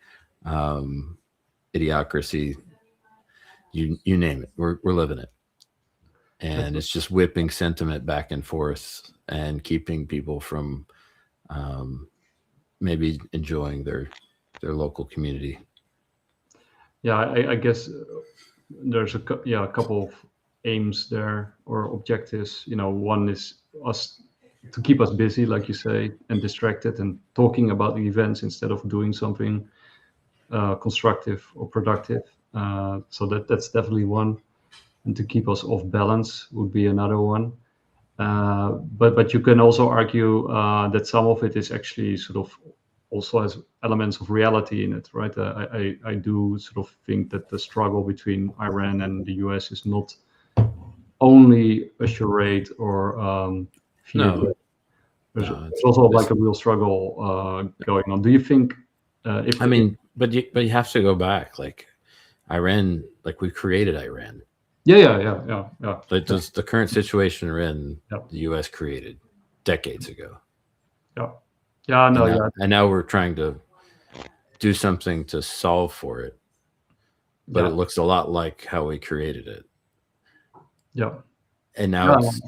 idiocracy. You name it, we're living it, and it's just whipping sentiment back and forth and keeping people from maybe enjoying their local community. Yeah, I guess there's a couple of aims there or objectives. One is us to keep us busy, like you say, and distracted, and talking about the events instead of doing something constructive or productive. So that's definitely one, and to keep us off balance would be another one. But you can also argue that some of it is actually sort of also has elements of reality in it, right? I do sort of think that the struggle between Iran and the US is not only a charade or No, there's no, also like a real struggle going on. Do you think if I mean, but you have to go back, like Iran, like we created Iran. yeah. Like just the current situation we're in, Yeah. the U.S. created decades ago. Yeah, no, And now we're trying to do something to solve for it, but yeah, it looks a lot like how we created it. yeah. And now it's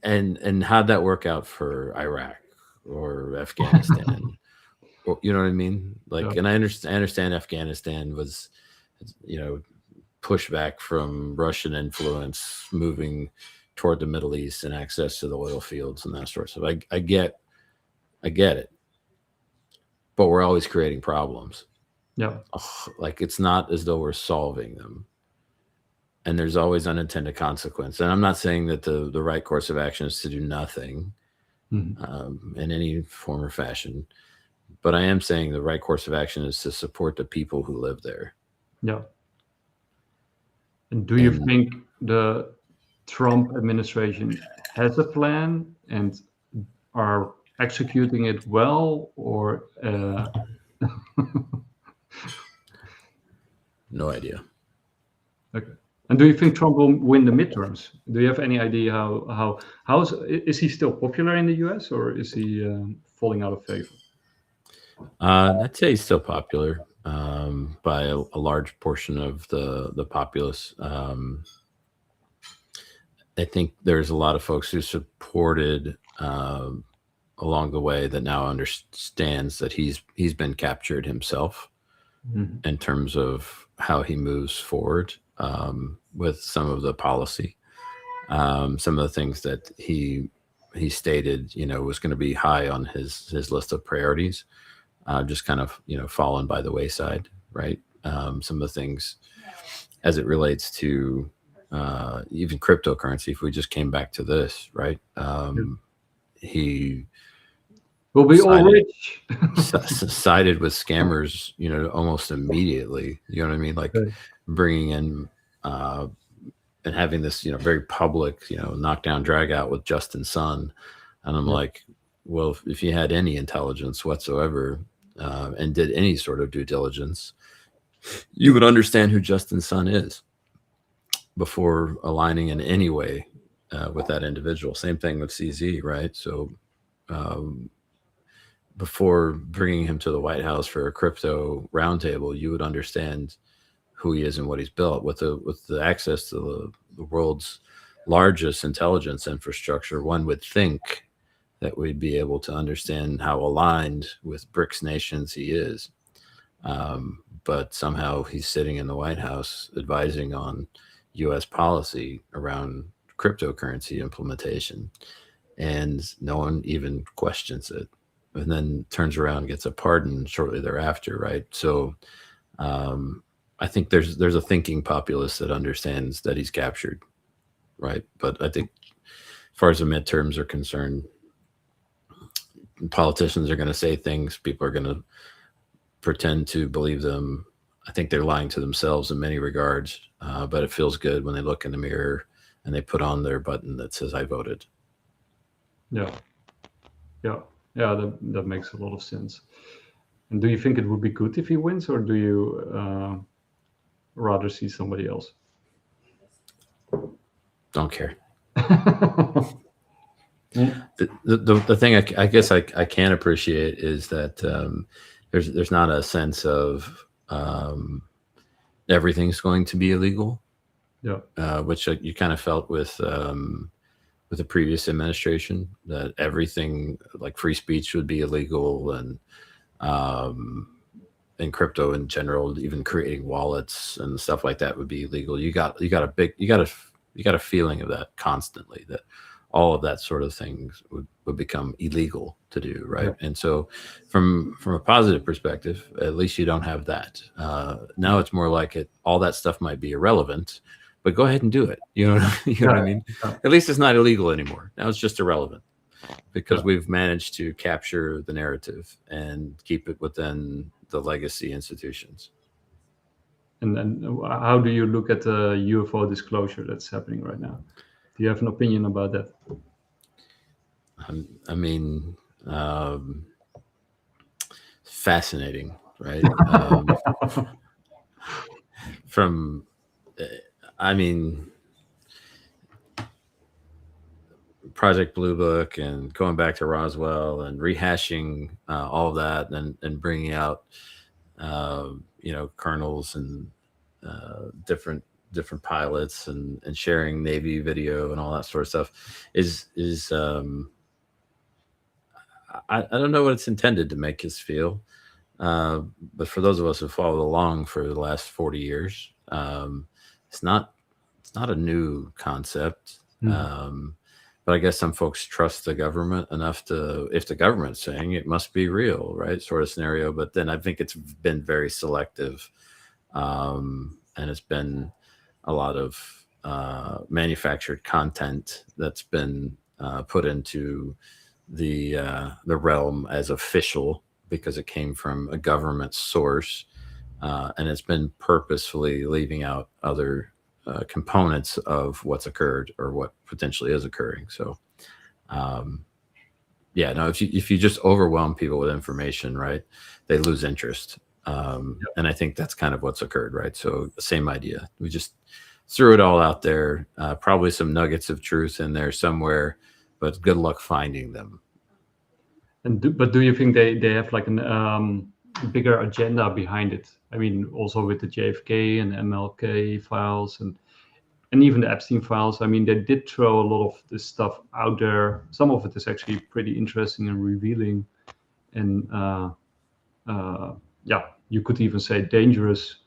and how'd that work out for Iraq or Afghanistan? Or, you know what I mean? Like, Yeah. and I understand Afghanistan was, pushback from Russian influence moving toward the Middle East and access to the oil fields and that sort of stuff. I get it, but we're always creating problems. Yeah. Like it's not as though we're solving them, and there's always unintended consequence. And I'm not saying that the right course of action is to do nothing in any form or fashion, but I am saying the right course of action is to support the people who live there. Yeah. And do you think the Trump administration has a plan and are executing it well, or No idea. okay? And do you think Trump will win the midterms? Do you have any idea how is he still popular in the U.S. or is he falling out of favor? I'd say he's still popular by a large portion of the populace. I think there's a lot of folks who supported along the way that now understands that he's been captured himself in terms of how he moves forward with some of the policy, some of the things that he stated, was going to be high on his list of priorities, just kind of fallen by the wayside, right? Some of the things as it relates to even cryptocurrency, if we just came back to this, right? He will be all rich. sided with scammers, almost immediately. You know what I mean? Like bringing in and having this, very public, knockdown drag out with Justin Sun. And I'm like, well, if you had any intelligence whatsoever and did any sort of due diligence, you would understand who Justin Sun is before aligning in any way with that individual. Same thing with CZ, right? So before bringing him to the White House for a crypto roundtable, you would understand who he is and what he's built. With the access to the world's largest intelligence infrastructure, one would think that we'd be able to understand how aligned with BRICS nations he is. But somehow he's sitting in the White House advising on U.S. policy around cryptocurrency implementation, and no one even questions it, and then turns around and gets a pardon shortly thereafter, right? So I think there's a thinking populace that understands that he's captured, right? But I think as far as the midterms are concerned, politicians are going to say things, people are going to pretend to believe them. I think they're lying to themselves in many regards, but it feels good when they look in the mirror and they put on their button that says, I voted. Yeah, that makes a lot of sense. And do you think it would be good if he wins, or do you rather see somebody else? Don't care. The thing I guess I can appreciate is that there's not a sense of everything's going to be illegal, which you kind of felt with the previous administration, that everything like free speech would be illegal, and crypto in general, even creating wallets and stuff like that would be illegal. You got a feeling of that constantly, that all of that sort of things would become illegal to do, right? And so from a positive perspective, at least you don't have that. Now it's more like all that stuff might be irrelevant, but go ahead and do it. You know what I mean? At least it's not illegal anymore. Now it's just irrelevant, because we've managed to capture the narrative and keep it within the legacy institutions. And then how do you look at the UFO disclosure that's happening right now? Do you have an opinion about that? I mean, fascinating, right? Project Blue Book and going back to Roswell and rehashing all of that, and bringing out colonels and different pilots, and sharing Navy video and all that sort of stuff is I don't know what it's intended to make us feel, but for those of us who followed along for the last 40 years, it's not a new concept. But I guess some folks trust the government enough to, if the government's saying it, must be real, right? Sort of scenario. But then I think it's been very selective, and it's been a lot of manufactured content that's been put into the realm as official, because it came from a government source, and it's been purposefully leaving out other components of what's occurred or what potentially is occurring. So, if you just overwhelm people with information, right, they lose interest. And I think that's kind of what's occurred, right? So the same idea. We just threw it all out there, probably some nuggets of truth in there somewhere, but good luck finding them. But do you think they have like an bigger agenda behind it? I mean, also with the JFK and MLK files and even the Epstein files. I mean, they did throw a lot of this stuff out there. Some of it is actually pretty interesting and revealing, and you could even say dangerous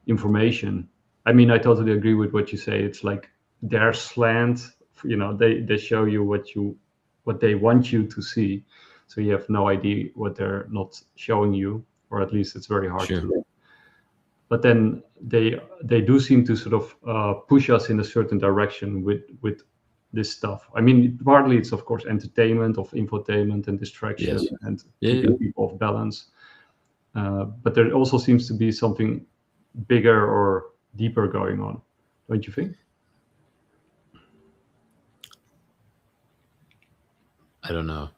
information. I mean, I totally agree with what you say. It's like their slant. They show you what they want you to see, so you have no idea what they're not showing you, or at least it's very hard to. But then they do seem to sort of push us in a certain direction with this stuff. I mean, partly it's of course entertainment, of infotainment and distraction, and keeping people off balance. But there also seems to be something bigger or deeper going on, don't you think? I don't know.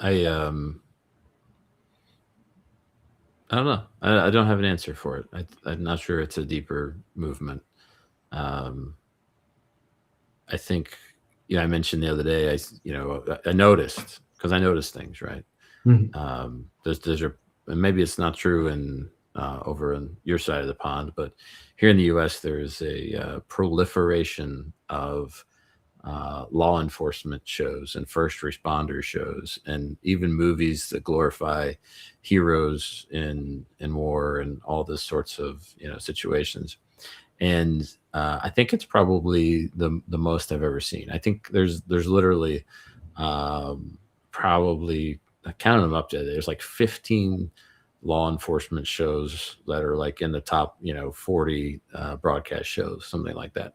I don't know. I don't have an answer for it. I'm not sure it's a deeper movement. I think, I mentioned the other day, I noticed, because I noticed things, right? And maybe it's not true over on your side of the pond, but here in the US, there's a proliferation of law enforcement shows and first responder shows, and even movies that glorify heroes in war and all this sorts of situations. And I think it's probably the most I've ever seen. I think there's literally probably, I counted them up to, there's like 15 law enforcement shows that are like in the top 40 broadcast shows, something like that.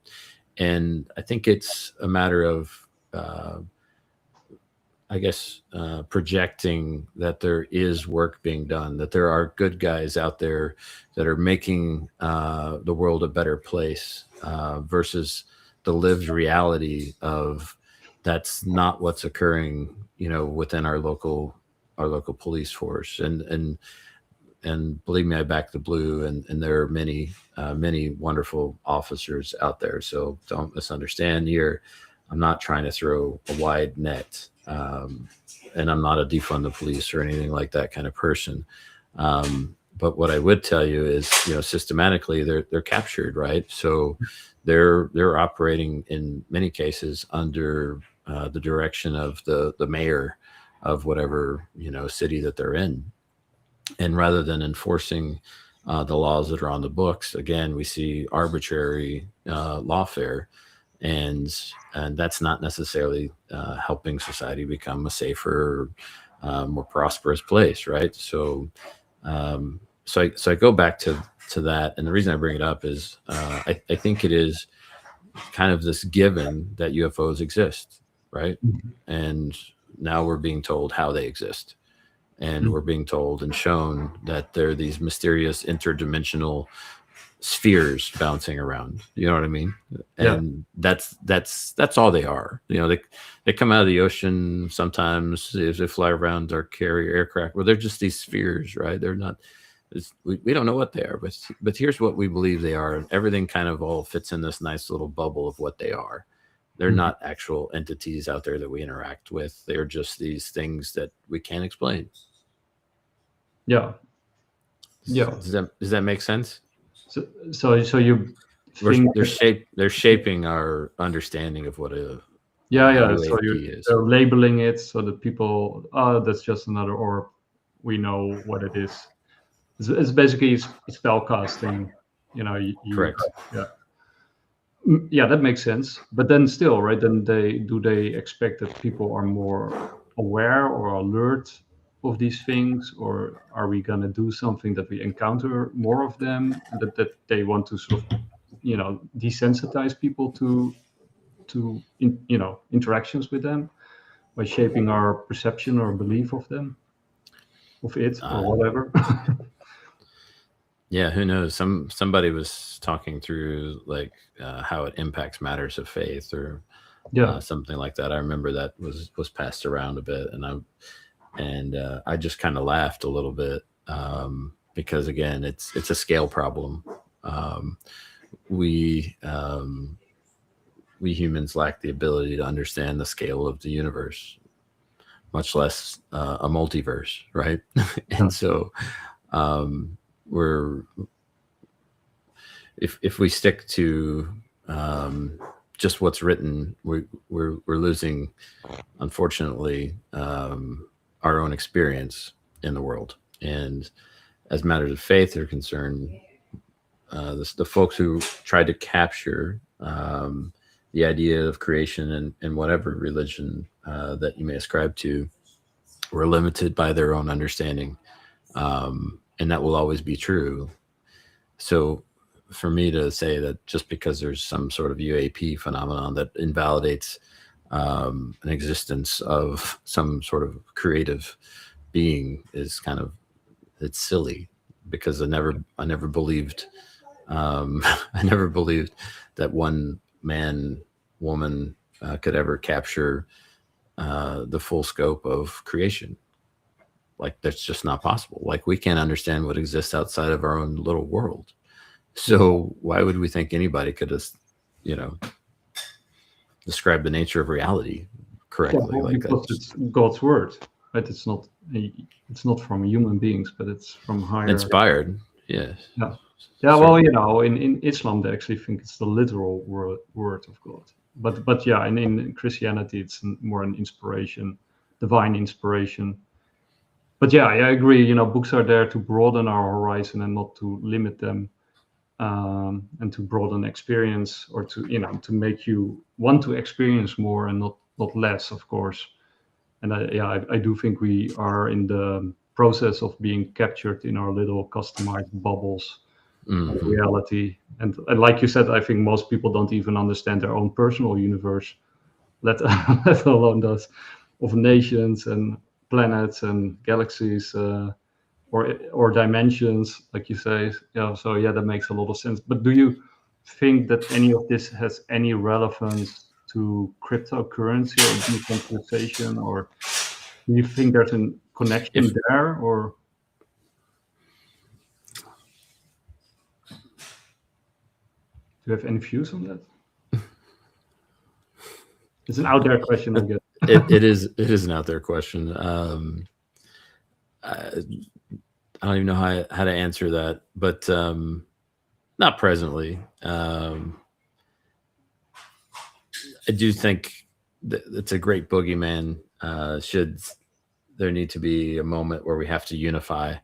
And I think it's a matter of, projecting that there is work being done, that there are good guys out there that are making the world a better place, versus the lived reality of that's not what's occurring, within our local police force. And believe me, I back the blue, and there are many wonderful officers out there. So don't misunderstand here. I'm not trying to throw a wide net, and I'm not a defund the police or anything like that kind of person. But what I would tell you is, systematically they're captured, right? So they're operating in many cases under the direction of the mayor of whatever city that they're in, and rather than enforcing the laws that are on the books, again we see arbitrary lawfare, and that's not necessarily helping society become a safer, more prosperous place, right? So I go back to that, and the reason I bring it up is I think it is kind of this given that UFOs exist, right? And now we're being told how they exist, and we're being told and shown that they're these mysterious interdimensional spheres bouncing around. You know what I mean? And that's all they are. They come out of the ocean sometimes. They fly around our carrier aircraft. Well, they're just these spheres, right? They're not. We don't know what they are, but here's what we believe they are, and everything kind of all fits in this nice little bubble of what they are. They're not actual entities out there that we interact with. They're just these things that we can't explain. Yeah. Does that make sense? So you think they're shaping our understanding of what a so UAP is. they're labeling it so that people, that's just another orb, we know what it is. It's basically spell casting, Correct. Yeah, that makes sense. But then still, right? Then they expect that people are more aware or alert of these things, or are we gonna do something that we encounter more of them, that they want to sort of, desensitize people to interactions with them by shaping our perception or belief of them, of it, or whatever. Yeah, who knows? Somebody was talking through like how it impacts matters of faith, or something like that. I remember that was passed around a bit, and I just kind of laughed a little bit, because again, it's a scale problem. We humans lack the ability to understand the scale of the universe, much less a multiverse, right? And so we're if we stick to just what's written, we're losing, unfortunately, our own experience in the world. And as matters of faith are concerned, the folks who tried to capture the idea of creation and whatever religion that you may ascribe to were limited by their own understanding, and that will always be true. So for me to say that just because there's some sort of UAP phenomenon that invalidates an existence of some sort of creative being is it's silly, because I never believed I never believed that one man, woman could ever capture the full scope of creation. Like, that's just not possible. Like, we can't understand what exists outside of our own little world. So why would we think anybody could just, describe the nature of reality correctly? Because it's God's word, right? It's not from human beings, but it's from higher. Inspired, yes. Yeah. Well, in Islam they actually think it's the literal word of God. But yeah, in Christianity it's more an inspiration, divine inspiration. But yeah, I agree. Books are there to broaden our horizon and not to limit them, and to broaden experience, or to make you want to experience more and not less, of course. And I do think we are in the process of being captured in our little customized bubbles of reality. And like you said, I think most people don't even understand their own personal universe, let alone those of nations and planets and galaxies, or dimensions, like you say. So that makes a lot of sense. But do you think that any of this has any relevance to cryptocurrency or decentralization, or do you think there's a connection there, or do you have any views on that? It's an out there question, I guess. It is an out there question. I don't even know how to answer that, but not presently. I do think that it's a great boogeyman. Should there need to be a moment where we have to unify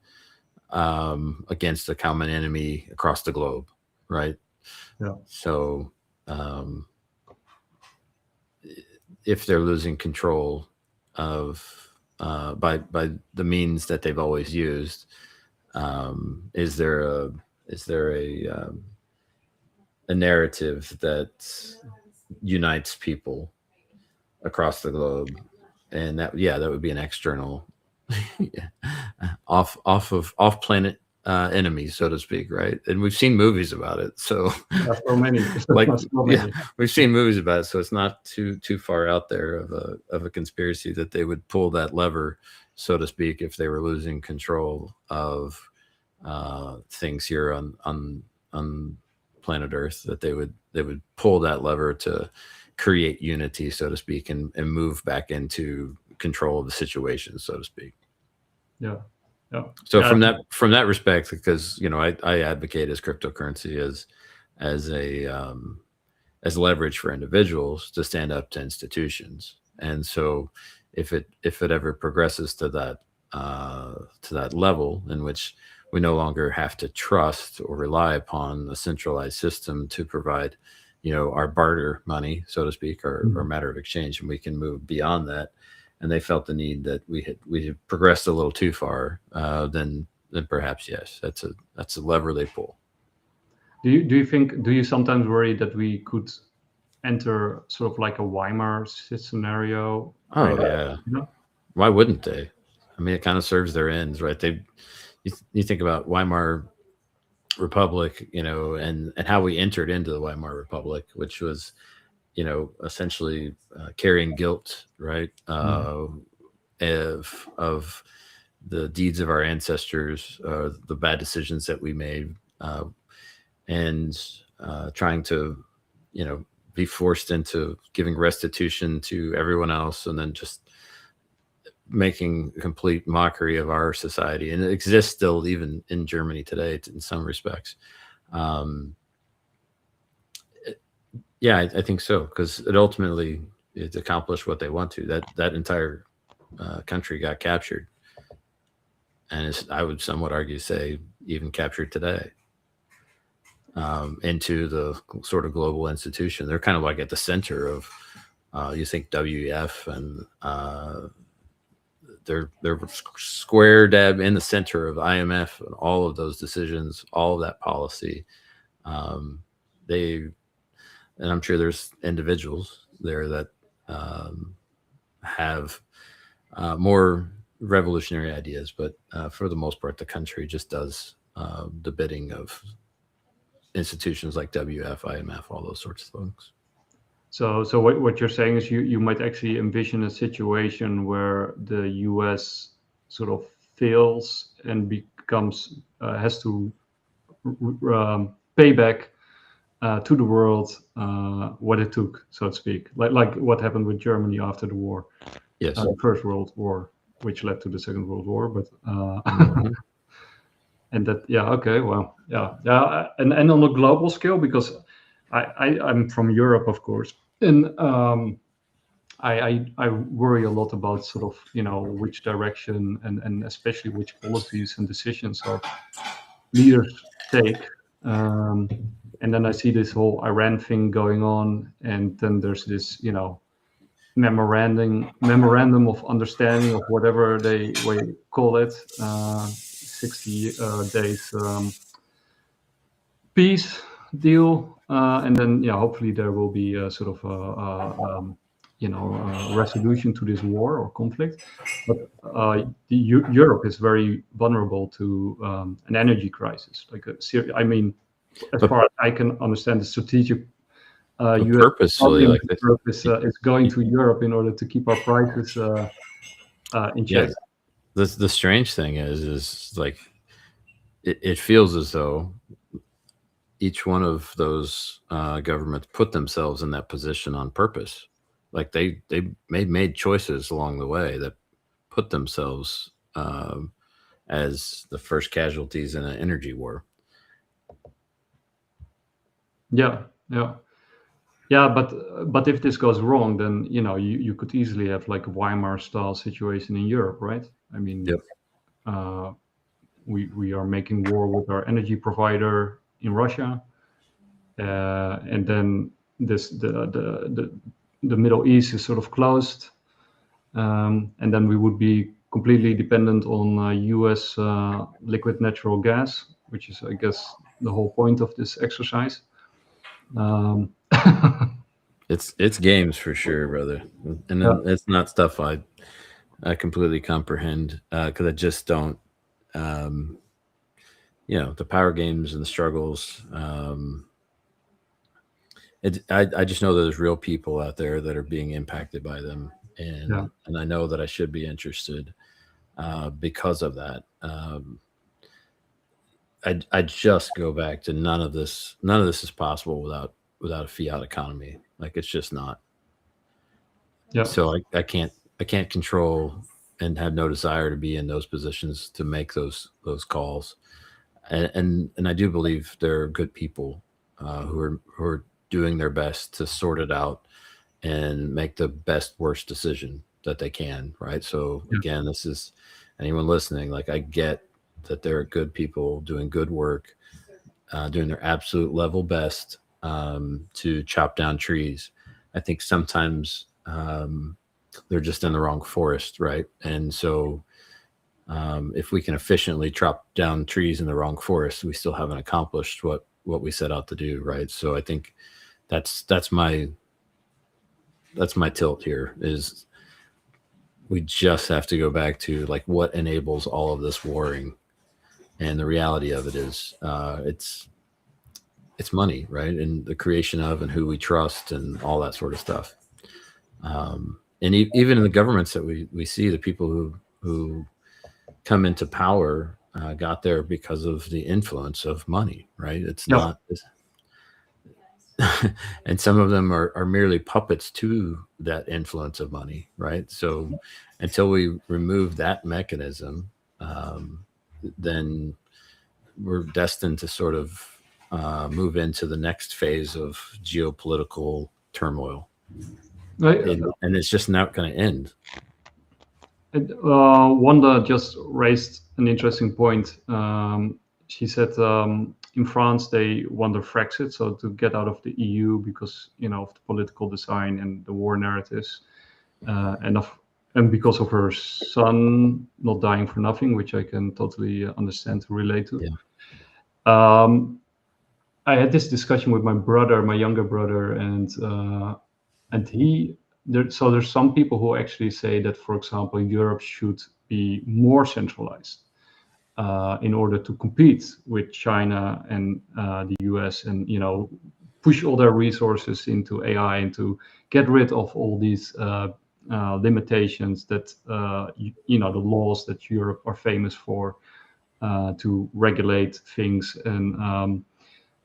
against a common enemy across the globe, right? Yeah. So if they're losing control of by the means that they've always used, is there a narrative that unites people across the globe? And that would be an external off planet enemies, so to speak, right? And we've seen movies about it, so so many. We've seen movies about it, so it's not too far out there of a conspiracy that they would pull that lever, so to speak, if they were losing control of things here on planet Earth, that they would pull that lever to create unity, so to speak, and move back into control of the situation, so to speak. Yeah. So from that respect, because I advocate as cryptocurrency as leverage for individuals to stand up to institutions, and so if it ever progresses to that level in which we no longer have to trust or rely upon a centralized system to provide, our barter money, so to speak, or matter of exchange, and we can move beyond that. And they felt the need that we had progressed a little too far, then perhaps yes, that's a lever they pull. Do you sometimes worry that we could enter sort of like a Weimar scenario? Oh yeah. Why wouldn't they? I mean, it kind of serves their ends, right? You think about Weimar Republic, and how we entered into the Weimar Republic, which was, essentially carrying guilt, right? Of the deeds of our ancestors, the bad decisions that we made, and trying to, be forced into giving restitution to everyone else, and then just making complete mockery of our society. And it exists still even in Germany today in some respects. Yeah, I think so, because it ultimately accomplished what they want to. That entire country got captured, and I would somewhat argue say even captured today into the sort of global institution. They're kind of like at the center of you think WEF, and they're square dab in the center of IMF and all of those decisions, all of that policy. And I'm sure there's individuals there that have more revolutionary ideas, but for the most part, the country just does the bidding of institutions like WF, IMF, all those sorts of things. So what you're saying is you might actually envision a situation where the US sort of fails and becomes has to pay back to the world what it took, so to speak, like what happened with Germany after the war. Yes, the First World War, which led to the Second World War, but and that, okay, well, and on a global scale, because I'm from Europe, of course, and I worry a lot about sort of which direction and especially which policies and decisions our leaders take. And then I see this whole Iran thing going on, and then there's this memorandum of understanding, of whatever they call it, 60 days peace deal, and then hopefully there will be a sort of a resolution to this war or conflict. But Europe is very vulnerable to an energy crisis, as far as I can understand, the strategic US purposefully is going to Europe in order to keep our prices in check. Yes. The strange thing is like it feels as though each one of those governments put themselves in that position on purpose, like they made choices along the way that put themselves as the first casualties in an energy war. Yeah, yeah. Yeah, but if this goes wrong, then you could easily have like a Weimar style situation in Europe, right? I mean, Yep. we are making war with our energy provider in Russia, and then the Middle East is sort of closed, and then we would be completely dependent on U.S. Liquid natural gas, which is, I guess, the whole point of this exercise. Um, It's games for sure, brother, and yeah, then it's not stuff I completely comprehend because I just don't. Um, the power games and the struggles. I just know that there's real people out there that are being impacted by them, yeah, and I know that I should be interested because of that. I just go back to none of this. None of this is possible without a fiat economy. Like it's just not. yeah. So I can't control and have no desire to be in those positions to make those calls. And I do believe there are good people who are doing their best to sort it out and make the best worst decision that they can. Right. So Yeah. again, this is anyone listening. Like I get that there are good people doing good work, doing their absolute level best to chop down trees. I think sometimes they're just in the wrong forest, right? And so if we can efficiently chop down trees in the wrong forest, we still haven't accomplished what we set out to do, right? So I think that's my tilt here is we just have to go back to like what enables all of this warring, and the reality of it is it's money, right? And the creation of and who we trust and all that sort of stuff. And even in the governments that we see, the people who come into power got there because of the influence of money, right? It's Yeah. not, and some of them are merely puppets to that influence of money, right? So until we remove that mechanism, then we're destined to sort of move into the next phase of geopolitical turmoil. And it's just not going to end. Wanda just raised an interesting point. She said in France they want a Frexit, so to get out of the EU because of the political design and the war narratives, and because of her son not dying for nothing, which I can totally understand to relate to. Yeah. I had this discussion with my brother, my younger brother, and so there's some people who actually say that, for example, Europe should be more centralized in order to compete with China and the US, and push all their resources into AI and to get rid of all these limitations that the laws that Europe are famous for to regulate things, and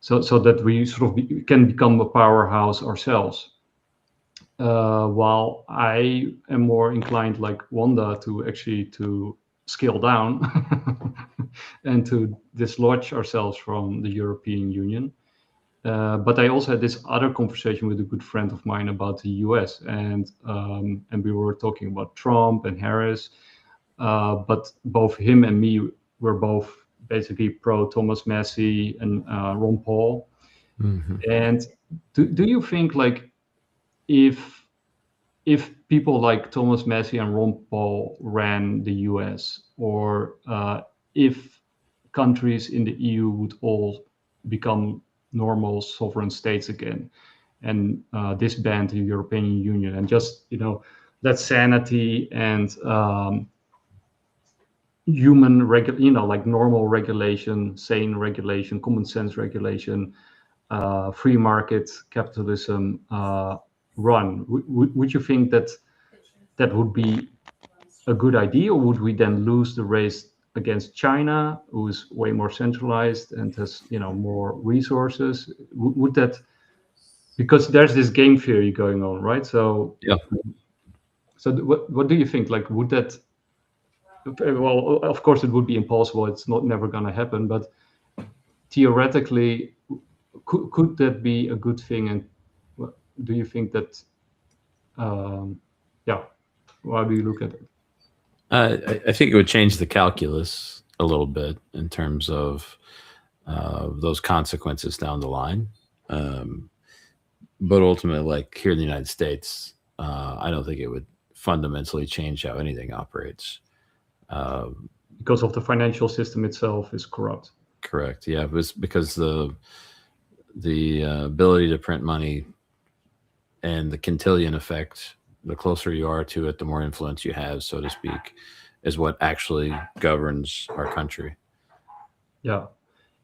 so that we sort of can become a powerhouse ourselves. While I am more inclined, like Wanda, to scale down and to dislodge ourselves from the European Union. But I also had this other conversation with a good friend of mine about the US, and we were talking about Trump and Harris. But both him and me were both basically pro Thomas Massie and Ron Paul. Mm-hmm. And do you think, like, if people like Thomas Massie and Ron Paul ran the US, or if countries in the EU would all become normal sovereign states again and disband the European Union and just let sanity and like normal regulation, sane regulation, common sense regulation, free market capitalism run, would you think that would be a good idea, or would we then lose the race against China, who's way more centralized and has more resources? Would that because there's this game theory going on, right? So Yeah. So what do you think? Like, would that? Well, of course, it would be impossible. It's not never going to happen. But theoretically, could that be a good thing? And do you think that? Yeah. How do you look at it? I think it would change the calculus a little bit in terms of those consequences down the line. But ultimately, like here in the United States, I don't think it would fundamentally change how anything operates. Because of the financial system itself is corrupt. Correct. Yeah, it was because the ability to print money and the quintillion effect, the closer you are to it, the more influence you have, so to speak, is what actually governs our country. Yeah.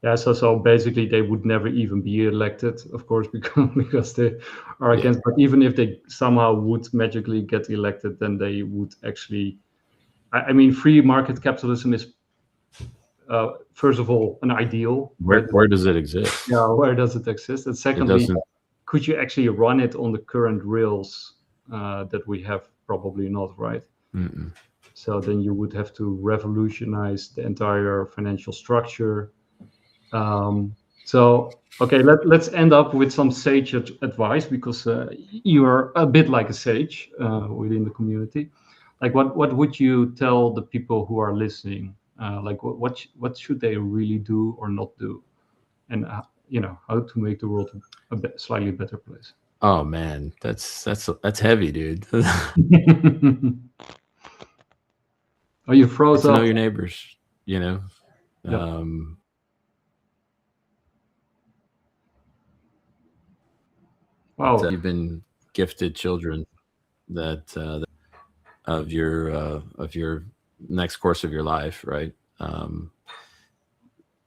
Yeah, so basically they would never even be elected, of course, because they are against. But even if they somehow would magically get elected, then they would actually. I mean, free market capitalism is, first of all, an ideal. Where does it exist? Yeah, where does it exist? And secondly, could you actually run it on the current rails that we have? Probably not, right? Mm-mm. So then you would have to revolutionize the entire financial structure. So okay, let's end up with some sage advice, because you are a bit like a sage within the community. Like, what would you tell the people who are listening? Like, what should they really do or not do, and how to make the world a slightly better place? Oh man, that's heavy, dude. Oh, you froze to up. know your neighbors, Yeah. Wow. You've been gifted children that of your next course of your life, right?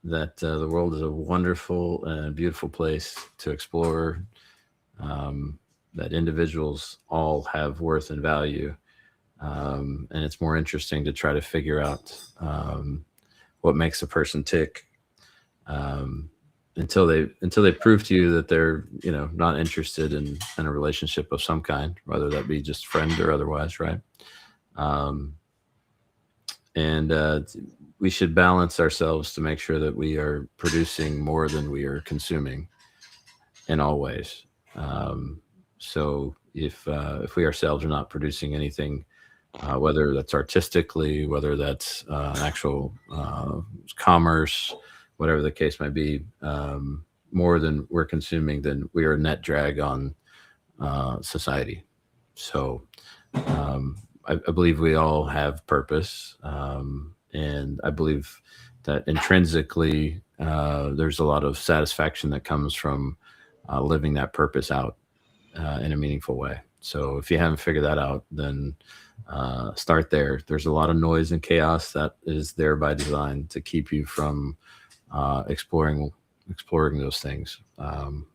That the world is a wonderful and beautiful place to explore. That individuals all have worth and value, and it's more interesting to try to figure out what makes a person tick. Until they prove to you that they're not interested in a relationship of some kind, whether that be just friend or otherwise, right? And we should balance ourselves to make sure that we are producing more than we are consuming in all ways. So if we ourselves are not producing anything, whether that's artistically, whether that's actual commerce, whatever the case may be, more than we're consuming, then we are a net drag on society. So I believe we all have purpose, and I believe that intrinsically there's a lot of satisfaction that comes from living that purpose out in a meaningful way. So if you haven't figured that out, then start there. There's a lot of noise and chaos that is there by design to keep you from exploring those things.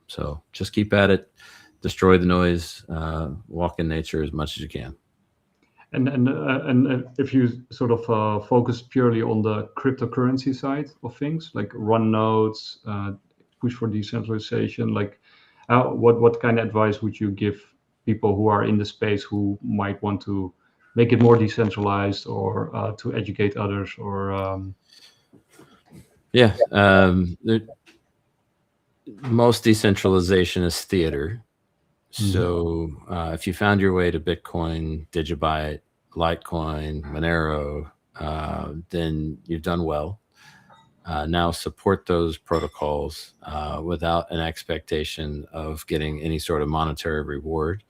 So just keep at it, destroy the noise, walk in nature as much as you can. And if you sort of focus purely on the cryptocurrency side of things, like run nodes, push for decentralization, like what kind of advice would you give people who are in the space who might want to make it more decentralized, or to educate others, or most decentralization is theater. So if you found your way to Bitcoin, DigiByte, Litecoin, Monero, then you've done well. Now support those protocols without an expectation of getting any sort of monetary reward.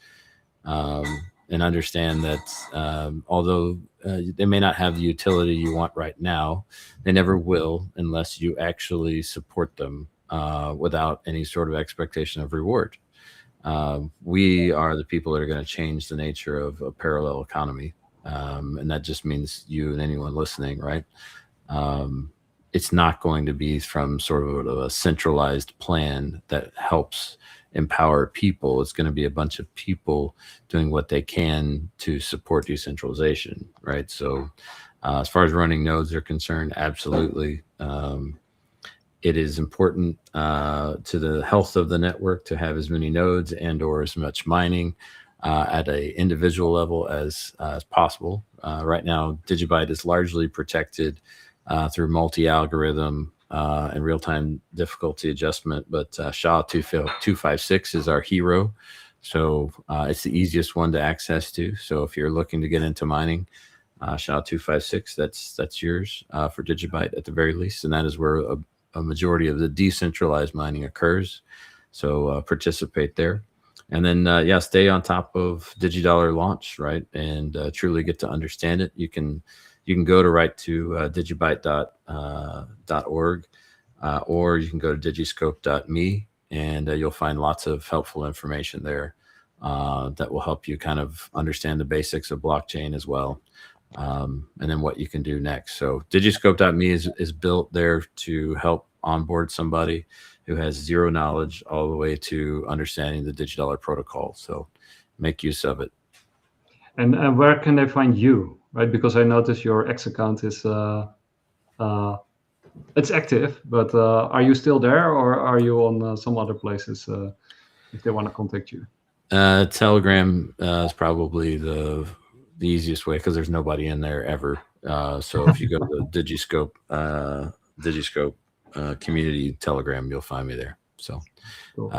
And understand that although they may not have the utility you want right now, they never will unless you actually support them without any sort of expectation of reward. We are the people that are going to change the nature of a parallel economy. And that just means you and anyone listening, right? It's not going to be from sort of a centralized plan that helps empower people. It's going to be a bunch of people doing what they can to support decentralization, right? So as far as running nodes are concerned, absolutely. It is important to the health of the network to have as many nodes and or as much mining at a individual level as possible. Right now, DigiByte is largely protected through multi-algorithm and real-time difficulty adjustment, but SHA-256 is our hero. So it's the easiest one to access to. So if you're looking to get into mining, SHA-256, that's yours for DigiByte at the very least. And that is where a majority of the decentralized mining occurs. So participate there. And then, yeah, stay on top of DigiDollar launch, right? And truly get to understand it. You can go to digibyte.org or you can go to digiscope.me and you'll find lots of helpful information there that will help you kind of understand the basics of blockchain as well. And then what you can do next. So digiscope.me is built there to help onboard somebody who has zero knowledge all the way to understanding the DigiDollar protocol. So make use of it. And where can they find you, right? Because I noticed your X account is it's active, but are you still there, or are you on some other places if they want to contact you? Telegram is probably the easiest way because there's nobody in there ever. So if you go to the Digiscope community Telegram, you'll find me there. So cool.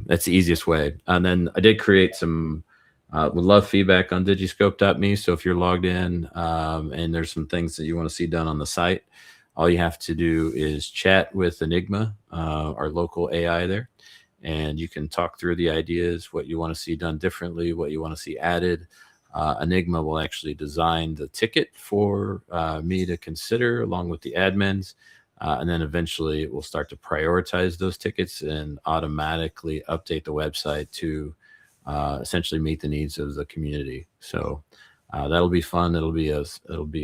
That's the easiest way. And then I did create some, would love feedback on digiscope.me. So if you're logged in and there's some things that you want to see done on the site, all you have to do is chat with Enigma, our local AI there. And you can talk through the ideas, what you want to see done differently, what you want to see added. Enigma will actually design the ticket for me to consider along with the admins. And then eventually it will start to prioritize those tickets and automatically update the website to essentially meet the needs of the community. So that'll be fun. It'll be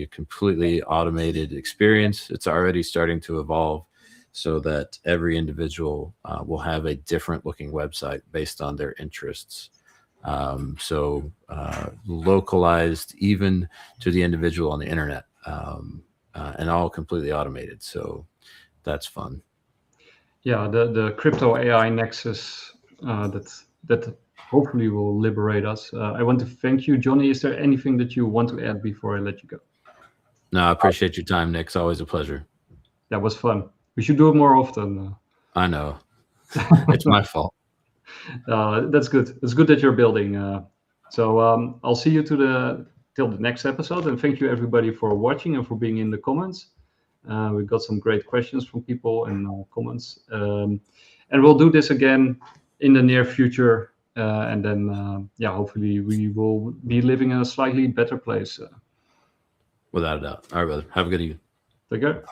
a completely automated experience. It's already starting to evolve so that every individual will have a different looking website based on their interests. So localized even to the individual on the internet, and all completely automated. So that's fun. Yeah, the crypto AI Nexus that hopefully will liberate us. I want to thank you, Johnny. Is there anything that you want to add before I let you go? No, I appreciate your time, Nick. It's always a pleasure. That was fun. We should do it more often. I know. It's my fault. That's good. It's good that you're building. So I'll see you till the next episode. And thank you everybody for watching and for being in the comments. We got some great questions from people and comments. And we'll do this again in the near future. And then, yeah, hopefully we will be living in a slightly better place. Without a doubt. All right, brother. Have a good evening. Take care.